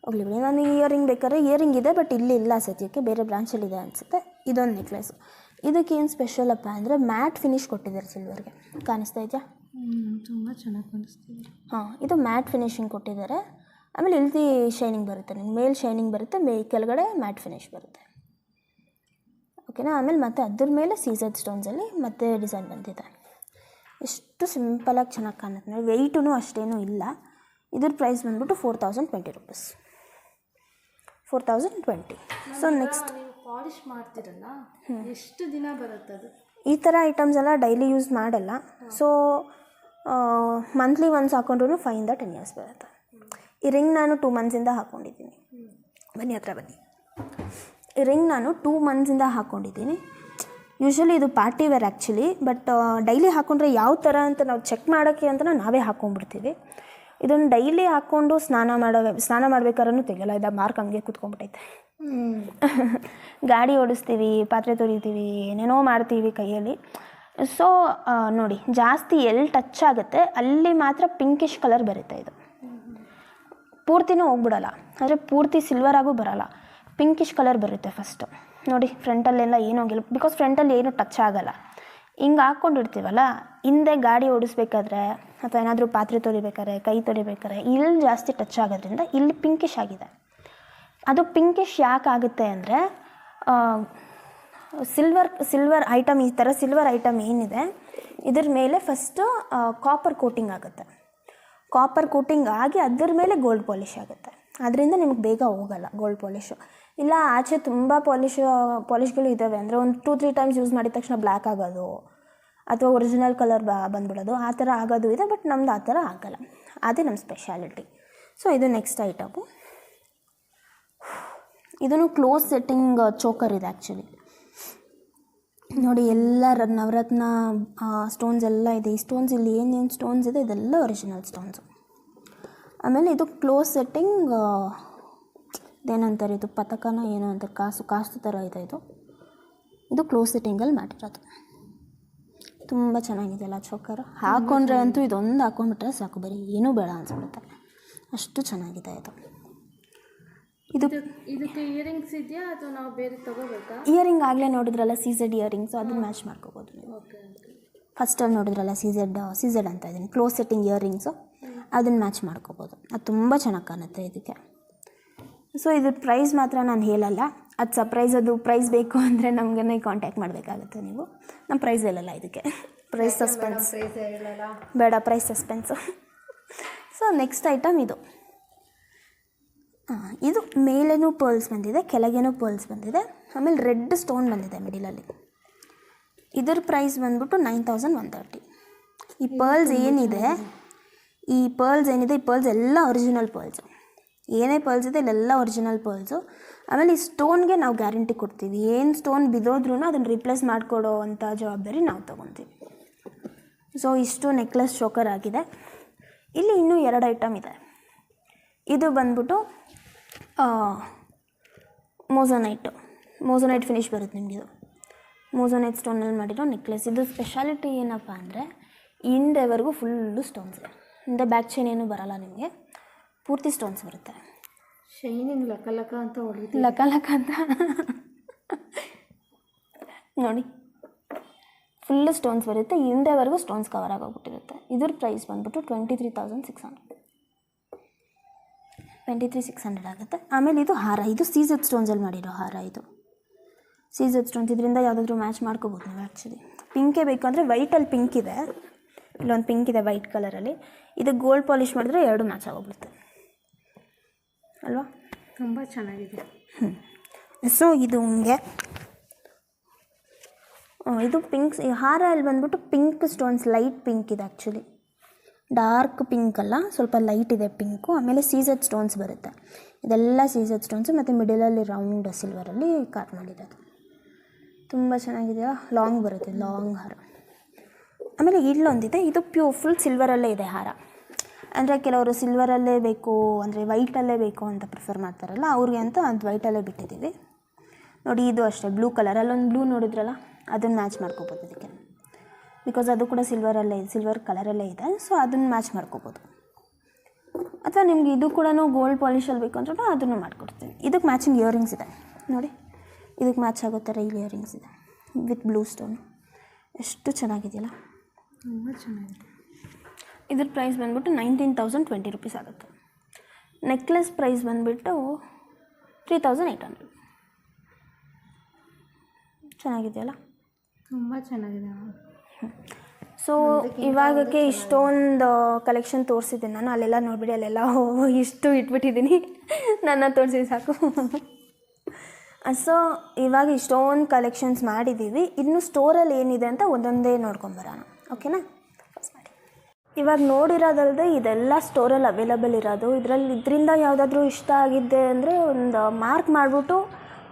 ಹೋಗಲಿ ಬಿಡಿ. ನಾನು ಇಯರಿಂಗ್ ಬೇಕಾದ್ರೆ ಇಯರಿಂಗ್ ಇದೆ, ಬಟ್ ಇಲ್ಲಿ ಇಲ್ಲ ಸದ್ಯಕ್ಕೆ, ಬೇರೆ ಬ್ರಾಂಚಲ್ಲಿದೆ ಅನಿಸುತ್ತೆ. ಇದೊಂದು ನೆಕ್ಲೆಸು. ಇದಕ್ಕೇನು ಸ್ಪೆಷಲಪ್ಪ ಅಂದರೆ ಮ್ಯಾಟ್ ಫಿನಿಶ್ ಕೊಟ್ಟಿದ್ದಾರೆ ಸಿಲ್ವರ್ಗೆ. ಕಾಣಿಸ್ತಾ ಇದೆಯಾ? ತುಂಬ ಚೆನ್ನಾಗಿ ಕಾಣಿಸ್ತಿದೆ. ಹಾಂ, ಇದು ಮ್ಯಾಟ್ ಫಿನಿಶಿಂಗ್ ಕೊಟ್ಟಿದ್ದಾರೆ. ಆಮೇಲೆ ಇಲ್ಲಿ ಶೈನಿಂಗ್ ಬರುತ್ತೆ, ನಿಮ್ಗೆ ಮೇಲೆ ಶೈನಿಂಗ್ ಬರುತ್ತೆ, ಕೆಳಗಡೆ ಮ್ಯಾಟ್ ಫಿನಿಶ್ ಬರುತ್ತೆ. ಓಕೆನಾ? ಆಮೇಲೆ ಮತ್ತೆ ಅದ್ರ ಮೇಲೆ ಸೀಸೆಡ್ ಸ್ಟೋನ್ಸಲ್ಲಿ ಮತ್ತೆ ಡಿಸೈನ್ ಬಂದಿದೆ. ಎಷ್ಟು ಸಿಂಪಲಾಗಿ ಚೆನ್ನಾಗಿ ಕಾಣುತ್ತೆ ನೋಡಿ. ವೆಯ್ಟೂ ಅಷ್ಟೇನೂ ಇಲ್ಲ. ಇದ್ರ ಪ್ರೈಸ್ ಬಂದ್ಬಿಟ್ಟು 4020 ರೂಪೀಸ್. 4020. ಸೊ ನೆಕ್ಸ್ಟ್ ನೀವು ಪಾಲಿಶ್ ಮಾಡ್ತೀರಲ್ಲ, ಎಷ್ಟು ದಿನ ಬರುತ್ತೆ ಅದು? ಈ ಥರ ಐಟಮ್ಸ್ ಎಲ್ಲ ಡೈಲಿ ಯೂಸ್ ಮಾಡಲ್ಲ. ಸೊ ಮಂತ್ಲಿ ಒನ್ಸ್ ಹಾಕೊಂಡ್ರೂ 5 ಇಂದ 10 ಇಯರ್ಸ್ ಬರುತ್ತೆ. ಈ ರಿಂಗ್ ನಾನು 2 ಮಂತ್ಸಿಂದ ಹಾಕ್ಕೊಂಡಿದ್ದೀನಿ. ಬನ್ನಿ ಹತ್ರ ಬನ್ನಿ. ಈ ರಿಂಗ್ ನಾನು 2 ಮಂತ್ಸಿಂದ ಹಾಕ್ಕೊಂಡಿದ್ದೀನಿ. ಯೂಶ್ವಲಿ ಇದು party wear actually, but daily ಹಾಕ್ಕೊಂಡ್ರೆ ಯಾವ ಥರ ಅಂತ ನಾವು ಚೆಕ್ ಮಾಡೋಕ್ಕೆ ಅಂತ ನಾವೇ ಹಾಕ್ಕೊಂಡ್ಬಿಡ್ತೀವಿ. ಇದನ್ನು ಡೈಲಿ ಹಾಕ್ಕೊಂಡು ಸ್ನಾನ ಮಾಡ್ಬೇಕಾದ್ರೂ ತೆಗೆಯಲ್ಲ. ಇದು ಮಾರ್ಕ್ ಹಂಗೆ ಕೂತ್ಕೊಂಡ್ಬಿಟ್ಟೈತೆ. ಗಾಡಿ ಓಡಿಸ್ತೀವಿ, ಪಾತ್ರೆ ತೊಳಿತೀವಿ, ಏನೇನೋ ಮಾಡ್ತೀವಿ ಕೈಯಲ್ಲಿ. ಸೊ ನೋಡಿ, ಜಾಸ್ತಿ ಎಲ್ಲಿ ಟಚ್ ಆಗುತ್ತೆ ಅಲ್ಲಿ ಮಾತ್ರ ಪಿಂಕಿಶ್ ಕಲರ್ ಬರುತ್ತೆ. ಇದು ಪೂರ್ತಿನೂ ಹೋಗ್ಬಿಡಲ್ಲ, ಆದರೆ ಪೂರ್ತಿ ಸಿಲ್ವರ್ ಆಗೂ ಬರೋಲ್ಲ, ಪಿಂಕಿಶ್ ಕಲರ್ ಬರುತ್ತೆ ಫಸ್ಟು. ನೋಡಿ, ಫ್ರಂಟಲ್ಲೆಲ್ಲ ಏನೂ ಹೋಗಿಲ್ಲ, ಬಿಕಾಸ್ ಫ್ರಂಟಲ್ಲಿ ಏನೂ ಟಚ್ ಆಗೋಲ್ಲ. ಹಿಂಗೆ ಹಾಕ್ಕೊಂಡಿರ್ತೀವಲ್ಲ, ಹಿಂದೆ ಗಾಡಿ ಓಡಿಸ್ಬೇಕಾದ್ರೆ ಅಥವಾ ಏನಾದರೂ ಪಾತ್ರೆ ತೊಳಿಬೇಕಾದ್ರೆ, ಕೈ ತೊಳಿಬೇಕಾದ್ರೆ ಇಲ್ಲಿ ಜಾಸ್ತಿ ಟಚ್ ಆಗೋದ್ರಿಂದ ಇಲ್ಲಿ ಪಿಂಕಿಶ್ ಆಗಿದೆ. ಅದು ಪಿಂಕಿಶ್ ಯಾಕೆ ಆಗುತ್ತೆ ಅಂದರೆ ಸಿಲ್ವರ್ ಐಟಮ್, ಈ ಥರ ಸಿಲ್ವರ್ ಐಟಮ್ ಏನಿದೆ ಇದ್ರ ಮೇಲೆ ಫಸ್ಟು ಕಾಪರ್ ಕೋಟಿಂಗ್ ಆಗುತ್ತೆ. ಕಾಪರ್ ಕೋಟಿಂಗ್ ಆಗಿ ಅದ್ರ ಮೇಲೆ ಗೋಲ್ಡ್ ಪಾಲಿಷ್ ಆಗುತ್ತೆ. ಅದರಿಂದ ನಿಮಗೆ ಬೇಗ ಹೋಗಲ್ಲ ಗೋಲ್ಡ್ ಪಾಲಿಶು. ಇಲ್ಲ ಆಚೆ ತುಂಬ ಪಾಲಿಶ್ಗಳು ಇದ್ದಾವೆ ಅಂದರೆ ಒಂದು 2-3 ಟೈಮ್ಸ್ ಯೂಸ್ ಮಾಡಿದ ತಕ್ಷಣ ಬ್ಲ್ಯಾಕ್ ಆಗೋದು ಅಥವಾ ಒರಿಜಿನಲ್ ಕಲರ್ ಬಂದ್ಬಿಡೋದು, ಆ ಥರ ಆಗೋದು ಇದೆ. ಬಟ್ ನಮ್ದು ಆ ಥರ ಆಗೋಲ್ಲ, ಅದೇ ನಮ್ಮ ಸ್ಪೆಷಾಲಿಟಿ. ಸೊ ಇದು ನೆಕ್ಸ್ಟ್ ಐಟಮು. ಇದನ್ನು ಕ್ಲೋಸ್ ಸೆಟ್ಟಿಂಗ್ ಚೋಕರ್ ಇದೆ ಆ್ಯಕ್ಚುಲಿ. ನೋಡಿ, ಎಲ್ಲ ನವರತ್ನ ಸ್ಟೋನ್ಸ್ ಎಲ್ಲ ಇದೆ. ಈ ಸ್ಟೋನ್ಸ್ ಇಲ್ಲಿ ಏನೇನು ಸ್ಟೋನ್ಸ್ ಇದೆ ಇದೆಲ್ಲ ಒರಿಜಿನಲ್ ಸ್ಟೋನ್ಸು. ಆಮೇಲೆ ಇದು ಕ್ಲೋಸ್ ಸೆಟ್ಟಿಂಗ್, ಇದೇನಂತಾರೆ, ಇದು ಪತಕನ ಏನೋ ಅಂತ, ಕಾಸು ಥರ ಇದೆ. ಇದು ಕ್ಲೋಸ್ ಸೆಟ್ಟಿಂಗಲ್ಲಿ ಮಾಡಿರೋದು. ತುಂಬ ಚೆನ್ನಾಗಿದೆಯಲ್ಲ ಚೋಕರ್. ಹಾಕ್ಕೊಂಡ್ರೆ ಅಂತೂ ಇದೊಂದು ಹಾಕ್ಕೊಂಡ್ಬಿಟ್ರೆ ಸಾಕು, ಬರೀ ಏನೂ ಬೇಡ ಅನ್ಸ್ಬಿಡುತ್ತೆ, ಅಷ್ಟು ಚೆನ್ನಾಗಿದೆ ಇದು. ಇದಕ್ಕೆ ಇಯರಿಂಗ್ಸ್ ಇದೆಯಾ ಅಥವಾ ನಾವು ಬೇರೆ ತೊಗೋಬೇಕಾ? ಇಯರಿಂಗ್ ಆಗಲೇ ನೋಡಿದ್ರಲ್ಲ ಸೀಸೆಡ್ ಇಯರಿಂಗ್ಸು, ಅದನ್ನ ಮ್ಯಾಚ್ ಮಾಡ್ಕೋಬೋದು ನೀವು. ಓಕೆ. ಫಸ್ಟಲ್ಲಿ ನೋಡಿದ್ರಲ್ಲ ಸೀಸೆಡ್ ಅಂತ ಇದ್ದೀನಿ, ಕ್ಲೋಸ್ ಸೆಟ್ಟಿಂಗ್ ಇಯರಿಂಗ್ಸು, ಅದನ್ನು ಮ್ಯಾಚ್ ಮಾಡ್ಕೋಬೋದು. ಅದು ತುಂಬ ಚೆನ್ನಾಗಿ ಕಾಣುತ್ತೆ ಇದಕ್ಕೆ. ಸೊ ಇದ್ರ ಪ್ರೈಸ್ ಮಾತ್ರ ನಾನು ಹೇಳಲ್ಲ, ಅದು ಸರ್ಪ್ರೈಸ್. ಅದು ಪ್ರೈಸ್ ಬೇಕು ಅಂದರೆ ನಮಗೇ ಕಾಂಟ್ಯಾಕ್ಟ್ ಮಾಡಬೇಕಾಗುತ್ತೆ ನೀವು. ನಮ್ಮ ಪ್ರೈಸ್ ಹೇಳಲ್ಲ ಇದಕ್ಕೆ, ಪ್ರೈಸ್ ಸಸ್ಪೆನ್ಸ್. ಬೇಡ, price suspense. So next item ಇದು. ಇದು ಮೇಲೇನೂ ಪರ್ಲ್ಸ್ ಬಂದಿದೆ, ಕೆಳಗೇನೂ ಪರ್ಲ್ಸ್ ಬಂದಿದೆ. ಆಮೇಲೆ ರೆಡ್ ಸ್ಟೋನ್ ಬಂದಿದೆ ಮಿಡಿಲಲ್ಲಿ. ಇದರ ಪ್ರೈಸ್ ಬಂದ್ಬಿಟ್ಟು 9130. ಈ ಪರ್ಲ್ಸ್ ಏನಿದೆ ಈ ಪರ್ಲ್ಸ್ ಎಲ್ಲ ಒರಿಜಿನಲ್ ಪರ್ಲ್ಸು. ಏನೇ ಪರ್ಲ್ಸ್ ಇದೆ ಇಲ್ಲೆಲ್ಲ ಒರಿಜಿನಲ್ ಪರ್ಲ್ಸು. ಆಮೇಲೆ ಈ ಸ್ಟೋನ್ಗೆ ನಾವು ಗ್ಯಾರಂಟಿ ಕೊಡ್ತೀವಿ. ಏನು ಸ್ಟೋನ್ ಬಿದ್ದೋದ್ರೂ ಅದನ್ನು ರಿಪ್ಲೇಸ್ ಮಾಡಿಕೊಡೋ ಅಂಥ ಜವಾಬ್ದಾರಿ ನಾವು ತೊಗೊತೀವಿ. ಸೊ ಇಷ್ಟು ನೆಕ್ಲೆಸ್ ಚೋಕರ್ ಆಗಿದೆ. ಇಲ್ಲಿ ಇನ್ನೂ 2 ಐಟಮ್ ಇದೆ. ಇದು ಬಂದ್ಬಿಟ್ಟು ಮೋಸೊನೈಟ್ ಫಿನಿಶ್ ಬರುತ್ತೆ ನಿಮಗಿದು. ಮೋಸೊನೈಟ್ ಸ್ಟೋನಲ್ಲಿ ಮಾಡಿರೋ ನೆಕ್ಲೆಸ್. ಇದು ಸ್ಪೆಷಾಲಿಟಿ ಏನಪ್ಪ ಅಂದರೆ ಹಿಂದೆವರೆಗೂ ಫುಲ್ಲು ಸ್ಟೋನ್ಸ್ ಇದೆ. ಹಿಂದೆ ಬ್ಯಾಕ್ ಚೈನ್ ಏನೂ ಬರೋಲ್ಲ ನಿಮಗೆ, ಪೂರ್ತಿ ಸ್ಟೋನ್ಸ್ ಬರುತ್ತೆ. ಶೈನಿಂಗ್ ಲಕ ಅಂತ ಹೊಡಿತೀವಿ, ಲಕ ಅಂತ ನೋಡಿ, ಫುಲ್ಲು ಸ್ಟೋನ್ಸ್ ಬರುತ್ತೆ. ಹಿಂದೆವರೆಗೂ ಸ್ಟೋನ್ಸ್ ಕವರ್ ಆಗೋಗ್ಬಿಟ್ಟಿರುತ್ತೆ. ಇದ್ರ ಪ್ರೈಸ್ ಬಂದ್ಬಿಟ್ಟು 23,600 ಆಗುತ್ತೆ. ಆಮೇಲೆ ಇದು ಹಾರ, ಇದು ಸೀಸೆಡ್ ಸ್ಟೋನ್ಸಲ್ಲಿ ಮಾಡಿರೋ ಹಾರ. ಇದು ಸೀಸೆಡ್ ಸ್ಟೋನ್ಸ್ ಇದರಿಂದ ಯಾವುದಾದ್ರೂ ಮ್ಯಾಚ್ ಮಾಡ್ಕೋಬೋದು ನೀವು ಆ್ಯಕ್ಚುಲಿ. ಪಿಂಕೇ ಬೇಕಂದರೆ ವೈಟಲ್ಲಿ ಪಿಂಕ್ ಇದೆ, ಇಲ್ಲೊಂದು ಪಿಂಕ್ ಇದೆ ವೈಟ್ ಕಲರಲ್ಲಿ. ಇದು ಗೋಲ್ಡ್ ಪಾಲಿಷ್ ಮಾಡಿದ್ರೆ 2 ಮ್ಯಾಚ್ ಆಗೋಗ್ಬಿಡುತ್ತೆ ಅಲ್ವಾ? ತುಂಬ ಚೆನ್ನಾಗಿದೆ. ಸೊ ಇದು ಹಿಂಗೆ ಇದು ಪಿಂಕ್ ಹಾರ ಅಲ್ಲಿ ಬಂದ್ಬಿಟ್ಟು ಪಿಂಕ್ ಸ್ಟೋನ್ಸ್, ಲೈಟ್ ಪಿಂಕ್ ಇದೆ ಆ್ಯಕ್ಚುಲಿ, ಡಾರ್ಕ್ ಪಿಂಕ್ ಅಲ್ಲ, ಸ್ವಲ್ಪ ಲೈಟ್ ಇದೆ ಪಿಂಕು. ಆಮೇಲೆ ಸೀಸೆಡ್ ಸ್ಟೋನ್ಸ್ ಬರುತ್ತೆ, ಇದೆಲ್ಲ ಸೀಸೆಡ್ ಸ್ಟೋನ್ಸು ಮತ್ತು ಮಿಡಲಲ್ಲಿ ರೌಂಡ್ ಸಿಲ್ವರಲ್ಲಿ ಕಾಟ್ ಮಾಡಿರೋದು. ತುಂಬ ಚೆನ್ನಾಗಿದೆಯಾ, ಲಾಂಗ್ ಬರುತ್ತೆ, ಲಾಂಗ್ ಹಾರ. ಆಮೇಲೆ ಇಲ್ಲೊಂದಿದೆ, ಇದು ಫುಲ್ ಸಿಲ್ವರಲ್ಲೇ ಇದೆ ಹಾರ. ಅಂದರೆ ಕೆಲವರು ಸಿಲ್ವರಲ್ಲೇ ಬೇಕು ಅಂದರೆ ವೈಟಲ್ಲೇ ಬೇಕು ಅಂತ ಪ್ರಿಫರ್ ಮಾಡ್ತಾರಲ್ಲ, ಅವ್ರಿಗೆ ಅಂತ ಅದು ವೈಟಲ್ಲೇ ಬಿಟ್ಟಿದ್ದೀವಿ ನೋಡಿ. ಇದು ಅಷ್ಟೇ ಬ್ಲೂ ಕಲರ್, ಅಲ್ಲೊಂದು ಬ್ಲೂ ನೋಡಿದ್ರಲ್ಲ, ಅದನ್ನು ಮ್ಯಾಚ್ ಮಾಡ್ಕೋಬೋದು ಇದಕ್ಕೆ, ಬಿಕಾಸ್ ಅದು ಕೂಡ ಸಿಲ್ವರಲ್ಲೇ ಇದೆ, ಸಿಲ್ವರ್ ಕಲರಲ್ಲೇ ಇದೆ. ಸೊ ಅದನ್ನು ಮ್ಯಾಚ್ ಮಾಡ್ಕೋಬೋದು. ಅಥವಾ ನಿಮ್ಗೆ ಇದು ಕೂಡ ಗೋಲ್ಡ್ ಪಾಲಿಷಲ್ಲಿ ಬೇಕು ಅಂದ್ರೂ ಅದನ್ನು ಮಾಡಿಕೊಡ್ತೀವಿ. ಇದಕ್ಕೆ ಮ್ಯಾಚಿಂಗ್ ಇಯರಿಂಗ್ಸ್ ಇದೆ ನೋಡಿ, ಇದಕ್ಕೆ ಮ್ಯಾಚ್ ಆಗೋ ಥರ ಇಲ್ಲಿ ಇಯರಿಂಗ್ಸ್ ಇದೆ ವಿತ್ ಬ್ಲೂ ಸ್ಟೋನ್. ಎಷ್ಟು ಚೆನ್ನಾಗಿದೆಯಲ್ಲ, ತುಂಬ ಚೆನ್ನಾಗಿದೆ. ಇದ್ರ ಪ್ರೈಸ್ ಬಂದ್ಬಿಟ್ಟು 19,020 ರೂಪೀಸ್ ಆಗುತ್ತೆ. ನೆಕ್ಲೆಸ್ ಪ್ರೈಸ್ ಬಂದುಬಿಟ್ಟು 3,800. ಚೆನ್ನಾಗಿದೆಯಲ್ಲ, ತುಂಬ ಚೆನ್ನಾಗಿದೆ. ಸೊ ಇವಾಗಕ್ಕೆ ಇಷ್ಟೊಂದು ಕಲೆಕ್ಷನ್ ತೋರಿಸಿದ್ದೀನಿ ನಾನು. ಅಲ್ಲೆಲ್ಲ ನೋಡಿಬಿಡಿ, ಅಲ್ಲೆಲ್ಲ ಇಷ್ಟು ಇಟ್ಬಿಟ್ಟಿದ್ದೀನಿ, ನನ್ನ ತೋರಿಸಿದ್ದು ಸಾಕು. ಸೊ ಇವಾಗ ಇಷ್ಟೊಂದು ಕಲೆಕ್ಷನ್ಸ್ ಮಾಡಿದ್ದೀವಿ. ಇನ್ನು ಸ್ಟೋರಲ್ಲಿ ಏನಿದೆ ಅಂತ ಒಂದೊಂದೇ ನೋಡ್ಕೊಂಬರೋಣ, ಓಕೆನಾ? ಇವಾಗ ನೋಡಿರೋದಲ್ಲದೆ ಇದೆಲ್ಲ ಸ್ಟೋರಲ್ಲಿ ಅವೈಲಬಲ್ ಇರೋದು. ಇದರಿಂದ ಯಾವುದಾದ್ರೂ ಇಷ್ಟ ಆಗಿದ್ದೆ ಅಂದರೆ ಒಂದು ಮಾರ್ಕ್ ಮಾಡಿಬಿಟ್ಟು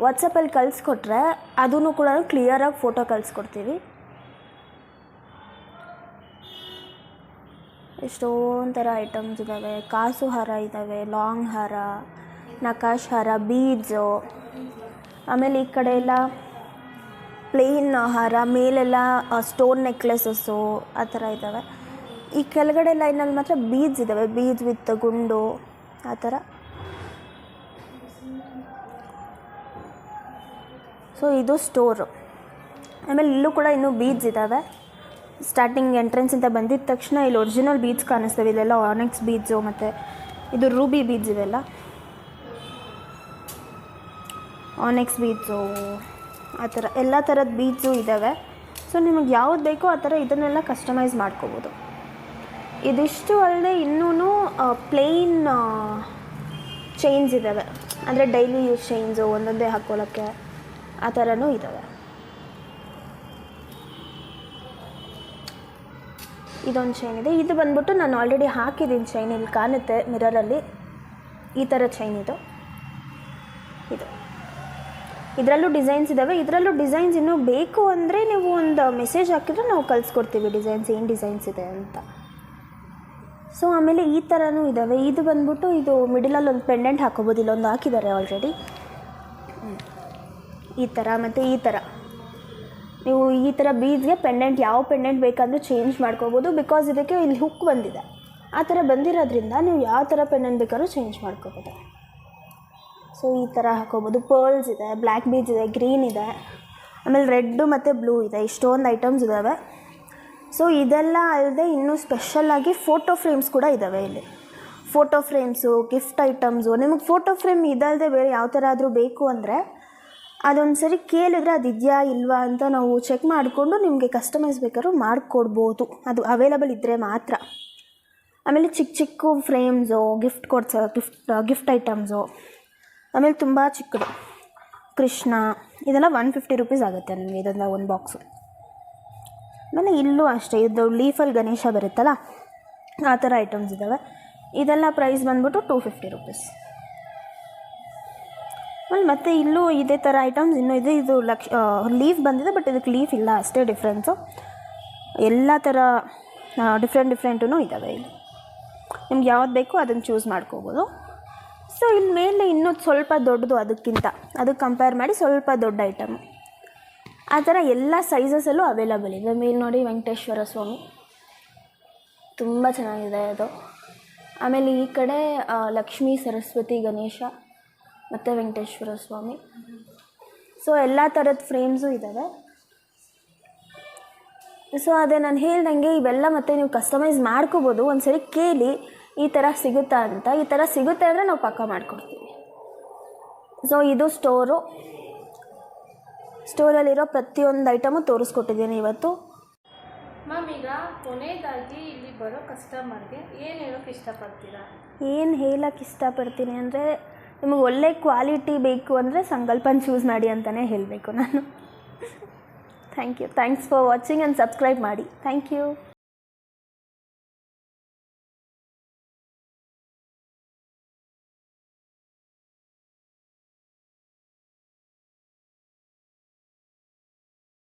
ವಾಟ್ಸಪ್ಪಲ್ಲಿ ಕಳಿಸ್ಕೊಟ್ರೆ ಅದನ್ನು ಕೂಡ ಕ್ಲಿಯರಾಗಿ ಫೋಟೋ ಕಳಿಸ್ಕೊಡ್ತೀವಿ. ಎಷ್ಟೊಂದು ಥರ ಐಟಮ್ಸ್ ಇದ್ದಾವೆ. ಕಾಸು ಹಾರ ಇದ್ದಾವೆ, ಲಾಂಗ್ ಹಾರ, ನಕಾಶ್ ಹಾರ, ಬೀಡ್ಸು. ಆಮೇಲೆ ಈ ಕಡೆ ಎಲ್ಲ ಪ್ಲೇನ್ ಹಾರ, ಮೇಲೆಲ್ಲ ಸ್ಟೋನ್ ನೆಕ್ಲೆಸಸ್ಸು ಆ ಥರ ಇದ್ದಾವೆ. ಈ ಕೆಳಗಡೆ ಲೈನಲ್ಲಿ ಮಾತ್ರ ಬೀಡ್ಸ್ ಇದ್ದಾವೆ, ಬೀಡ್ಸ್ ವಿತ್ ಗುಂಡು ಆ ಥರ. ಸೊ ಇದು ಸ್ಟೋರು. ಆಮೇಲೆ ಇಲ್ಲೂ ಕೂಡ ಇನ್ನೂ ಬೀಡ್ಸ್ ಇದ್ದಾವೆ. ಸ್ಟಾರ್ಟಿಂಗ್ ಎಂಟ್ರೆನ್ಸಿಂದ ಬಂದಿದ್ದ ತಕ್ಷಣ ಇಲ್ಲಿ ಒರಿಜಿನಲ್ ಬೀಡ್ಸ್ ಕಾಣಿಸ್ತವೆ. ಇಲ್ಲೆಲ್ಲ ಆನೆಕ್ಸ್ ಬೀಡ್ಸು ಮತ್ತು ಇದು ರೂಬಿ ಬೀಡ್ಸ್ ಇವೆಲ್ಲ, ಆನೆಕ್ಸ್ ಬೀಡ್ಸು ಆ ಥರ ಎಲ್ಲ ಥರದ ಬೀಡ್ಸು ಇದ್ದಾವೆ. ಸೊ ನಿಮಗೆ ಯಾವ್ದು ಬೇಕೋ ಆ ಥರ ಇದನ್ನೆಲ್ಲ ಕಸ್ಟಮೈಸ್ ಮಾಡ್ಕೋಬೋದು. ಇದಿಷ್ಟು ಅಲ್ಲದೆ ಇನ್ನೂ ಪ್ಲೇನ್ ಚೈನ್ಸ್ ಇದ್ದಾವೆ, ಅಂದರೆ ಡೈಲಿ ಯೂಸ್ ಚೈನ್ಸು ಒಂದೊಂದೇ ಹಾಕ್ಕೊಳ್ಳೋಕ್ಕೆ ಆ ಥರನೂ ಇದ್ದಾವೆ. ಇದೊಂದು ಚೈನ್ ಇದೆ, ಇದು ಬಂದ್ಬಿಟ್ಟು ನಾನು ಆಲ್ರೆಡಿ ಹಾಕಿದ್ದೀನಿ ಚೈನ್, ಇಲ್ಲಿ ಕಾಣುತ್ತೆ ಮಿರರಲ್ಲಿ. ಈ ಥರ ಚೈನ್ ಇದು ಇದರಲ್ಲೂ ಡಿಸೈನ್ಸ್ ಇದ್ದಾವೆ. ಇದರಲ್ಲೂ ಡಿಸೈನ್ಸ್ ಇನ್ನೂ ಬೇಕು ಅಂದರೆ ನೀವು ಒಂದು ಮೆಸೇಜ್ ಹಾಕಿದ್ರೆ ನಾವು ಕಳಿಸ್ಕೊಡ್ತೀವಿ ಡಿಸೈನ್ಸ್, ಏನು ಡಿಸೈನ್ಸ್ ಇದೆ ಅಂತ. ಸೊ ಆಮೇಲೆ ಈ ಥರನೂ ಇದ್ದಾವೆ. ಇದು ಬಂದ್ಬಿಟ್ಟು ಇದು ಮಿಡಲಲ್ಲಿ ಒಂದು ಪೆಂಡೆಂಟ್ ಹಾಕೋಬೋದು, ಇಲ್ಲೊಂದು ಹಾಕಿದ್ದಾರೆ ಆಲ್ರೆಡಿ ಈ ಥರ. ಮತ್ತು ಈ ಥರ ನೀವು ಈ ಥರ ಬೀಡ್ಸ್ಗೆ ಪೆಂಡೆಂಟ್, ಯಾವ ಪೆಂಡೆಂಟ್ ಬೇಕಂದ್ರೂ ಚೇಂಜ್ ಮಾಡ್ಕೋಬೋದು. ಬಿಕಾಸ್ ಇದಕ್ಕೆ ಇಲ್ಲಿ ಹುಕ್ ಬಂದಿದೆ, ಆ ಥರ ಬಂದಿರೋದ್ರಿಂದ ನೀವು ಯಾವ ಥರ ಪೆಂಡೆಂಟ್ ಬೇಕಾದ್ರೂ ಚೇಂಜ್ ಮಾಡ್ಕೋಬೋದು. ಸೊ ಈ ಥರ ಹಾಕೋಬೋದು. ಪರ್ಲ್ಸ್ ಇದೆ, ಬ್ಲ್ಯಾಕ್ ಬೀಡ್ಸ್ ಇದೆ, ಗ್ರೀನ್ ಇದೆ, ಆಮೇಲೆ ರೆಡ್ಡು ಮತ್ತು ಬ್ಲೂ ಇದೆ. ಇಷ್ಟೊಂದು ಐಟಮ್ಸ್ ಇದ್ದಾವೆ. ಸೊ ಇದೆಲ್ಲ ಅಲ್ಲದೆ ಇನ್ನೂ ಸ್ಪೆಷಲ್ಲಾಗಿ ಫೋಟೋ ಫ್ರೇಮ್ಸ್ ಕೂಡ ಇದ್ದಾವೆ ಇಲ್ಲಿ. Photo frames, gift items. ನಿಮಗೆ ಫೋಟೋ ಫ್ರೇಮ್ ಇದಲ್ಲದೆ ಬೇರೆ ಯಾವ ಥರ ಆದರೂ ಬೇಕು ಅಂದರೆ ಅದೊಂದು ಸರಿ ಕೇಳಿದರೆ ಅದು ಇದೆಯಾ ಇಲ್ವಾ ಅಂತ ನಾವು ಚೆಕ್ ಮಾಡಿಕೊಂಡು ನಿಮಗೆ ಕಸ್ಟಮೈಸ್ ಬೇಕಾದ್ರೂ ಮಾಡಿಕೊಡ್ಬೋದು, ಅದು ಅವೈಲಬಲ್ ಇದ್ದರೆ ಮಾತ್ರ. ಆಮೇಲೆ ಚಿಕ್ಕ ಚಿಕ್ಕ ಫ್ರೇಮ್ಸು, ಗಿಫ್ಟ್ ಐಟಮ್ಸು. ಆಮೇಲೆ ತುಂಬ ಚಿಕ್ಕದು ಕೃಷ್ಣ, ಇದೆಲ್ಲ 150 ರೂಪೀಸ್ ಆಗುತ್ತೆ ನಿಮಗೆ ಇದೆಲ್ಲ ಒಂದು ಬಾಕ್ಸು. ಆಮೇಲೆ ಇಲ್ಲೂ ಅಷ್ಟೇ, ಇದು ಲೀಫಲ್ಲಿ ಗಣೇಶ ಬರುತ್ತಲ್ಲ ಆ ಥರ ಐಟಮ್ಸ್ ಇದ್ದಾವೆ. ಇದೆಲ್ಲ ಪ್ರೈಸ್ ಬಂದ್ಬಿಟ್ಟು 250 ರೂಪೀಸ್. ಆಮೇಲೆ ಮತ್ತು ಇಲ್ಲೂ ಇದೇ ಥರ ಐಟಮ್ಸ್ ಇನ್ನೂ ಇದೆ. ಇದು ಲೀಫ್ ಬಂದಿದೆ, ಬಟ್ ಇದಕ್ಕೆ ಲೀಫ್ ಇಲ್ಲ, ಅಷ್ಟೇ ಡಿಫ್ರೆನ್ಸು. ಎಲ್ಲ ಥರ ಡಿಫ್ರೆಂಟೂ ಇದ್ದಾವೆ ಇಲ್ಲಿ. ನಿಮ್ಗೆ ಯಾವ್ದು ಬೇಕೋ ಅದನ್ನು ಚೂಸ್ ಮಾಡ್ಕೋಬೋದು. ಸೊ ಇಲ್ಲಿ ಮೇಲೆ ಇನ್ನೂ ಸ್ವಲ್ಪ ದೊಡ್ಡದು, ಅದಕ್ಕೆ ಕಂಪೇರ್ ಮಾಡಿ ಸ್ವಲ್ಪ ದೊಡ್ಡ ಐಟಮು. ಆ ಥರ ಎಲ್ಲ ಸೈಜಸಲ್ಲೂ ಅವೈಲಬಲ್ ಇದೆ. ಮೇಲೆ ನೋಡಿ ವೆಂಕಟೇಶ್ವರ ಸ್ವಾಮಿ, ತುಂಬ ಚೆನ್ನಾಗಿದೆ ಅದು. ಆಮೇಲೆ ಈ ಕಡೆ ಲಕ್ಷ್ಮೀ, ಸರಸ್ವತಿ, ಗಣೇಶ ಮತ್ತು ವೆಂಕಟೇಶ್ವರ ಸ್ವಾಮಿ. ಸೊ ಎಲ್ಲ ಥರದ ಫ್ರೇಮ್ಸು ಇದ್ದಾವೆ. ಸೊ ಅದೇ ನಾನು ಹೇಳ್ದಂಗೆ ಇವೆಲ್ಲ ಮತ್ತು ನೀವು ಕಸ್ಟಮೈಸ್ ಮಾಡ್ಕೋಬೋದು. ಒಂದು ಸರಿ ಕೇಳಿ ಈ ಥರ ಸಿಗುತ್ತಾ ಅಂತ. ಈ ಥರ ಸಿಗುತ್ತೆ ಅಂದರೆ ನಾವು ಪಕ್ಕ ಮಾಡಿಕೊಡ್ತೀವಿ. ಸೊ ಇದು ಸ್ಟೋರು. ಸ್ಟೋರಲ್ಲಿರೋ ಪ್ರತಿಯೊಂದು ಐಟಮು ತೋರಿಸ್ಕೊಟ್ಟಿದ್ದೀನಿ ಇವತ್ತು. ಮ್ಯಾಮ್, ಈಗ ಕೊನೆಯದಾಗಿ ಇಲ್ಲಿ ಬರೋ ಕಸ್ಟಮರ್ಗೆ ಏನು ಹೇಳೋಕ್ಕೆ ಇಷ್ಟಪಡ್ತೀರಾ? ಏನು ಹೇಳಕ್ಕೆ ಇಷ್ಟಪಡ್ತೀನಿ ಅಂದರೆ, ನಿಮಗೆ ಒಳ್ಳೆ ಕ್ವಾಲಿಟಿ ಬೇಕು ಅಂದರೆ ಸಂಕಲ್ಪನ ಚೂಸ್ ಮಾಡಿ ಅಂತಲೇ ಹೇಳಬೇಕು ನಾನು. Thank you. Thanks for watching and subscribe ಮಾಡಿ. Thank you.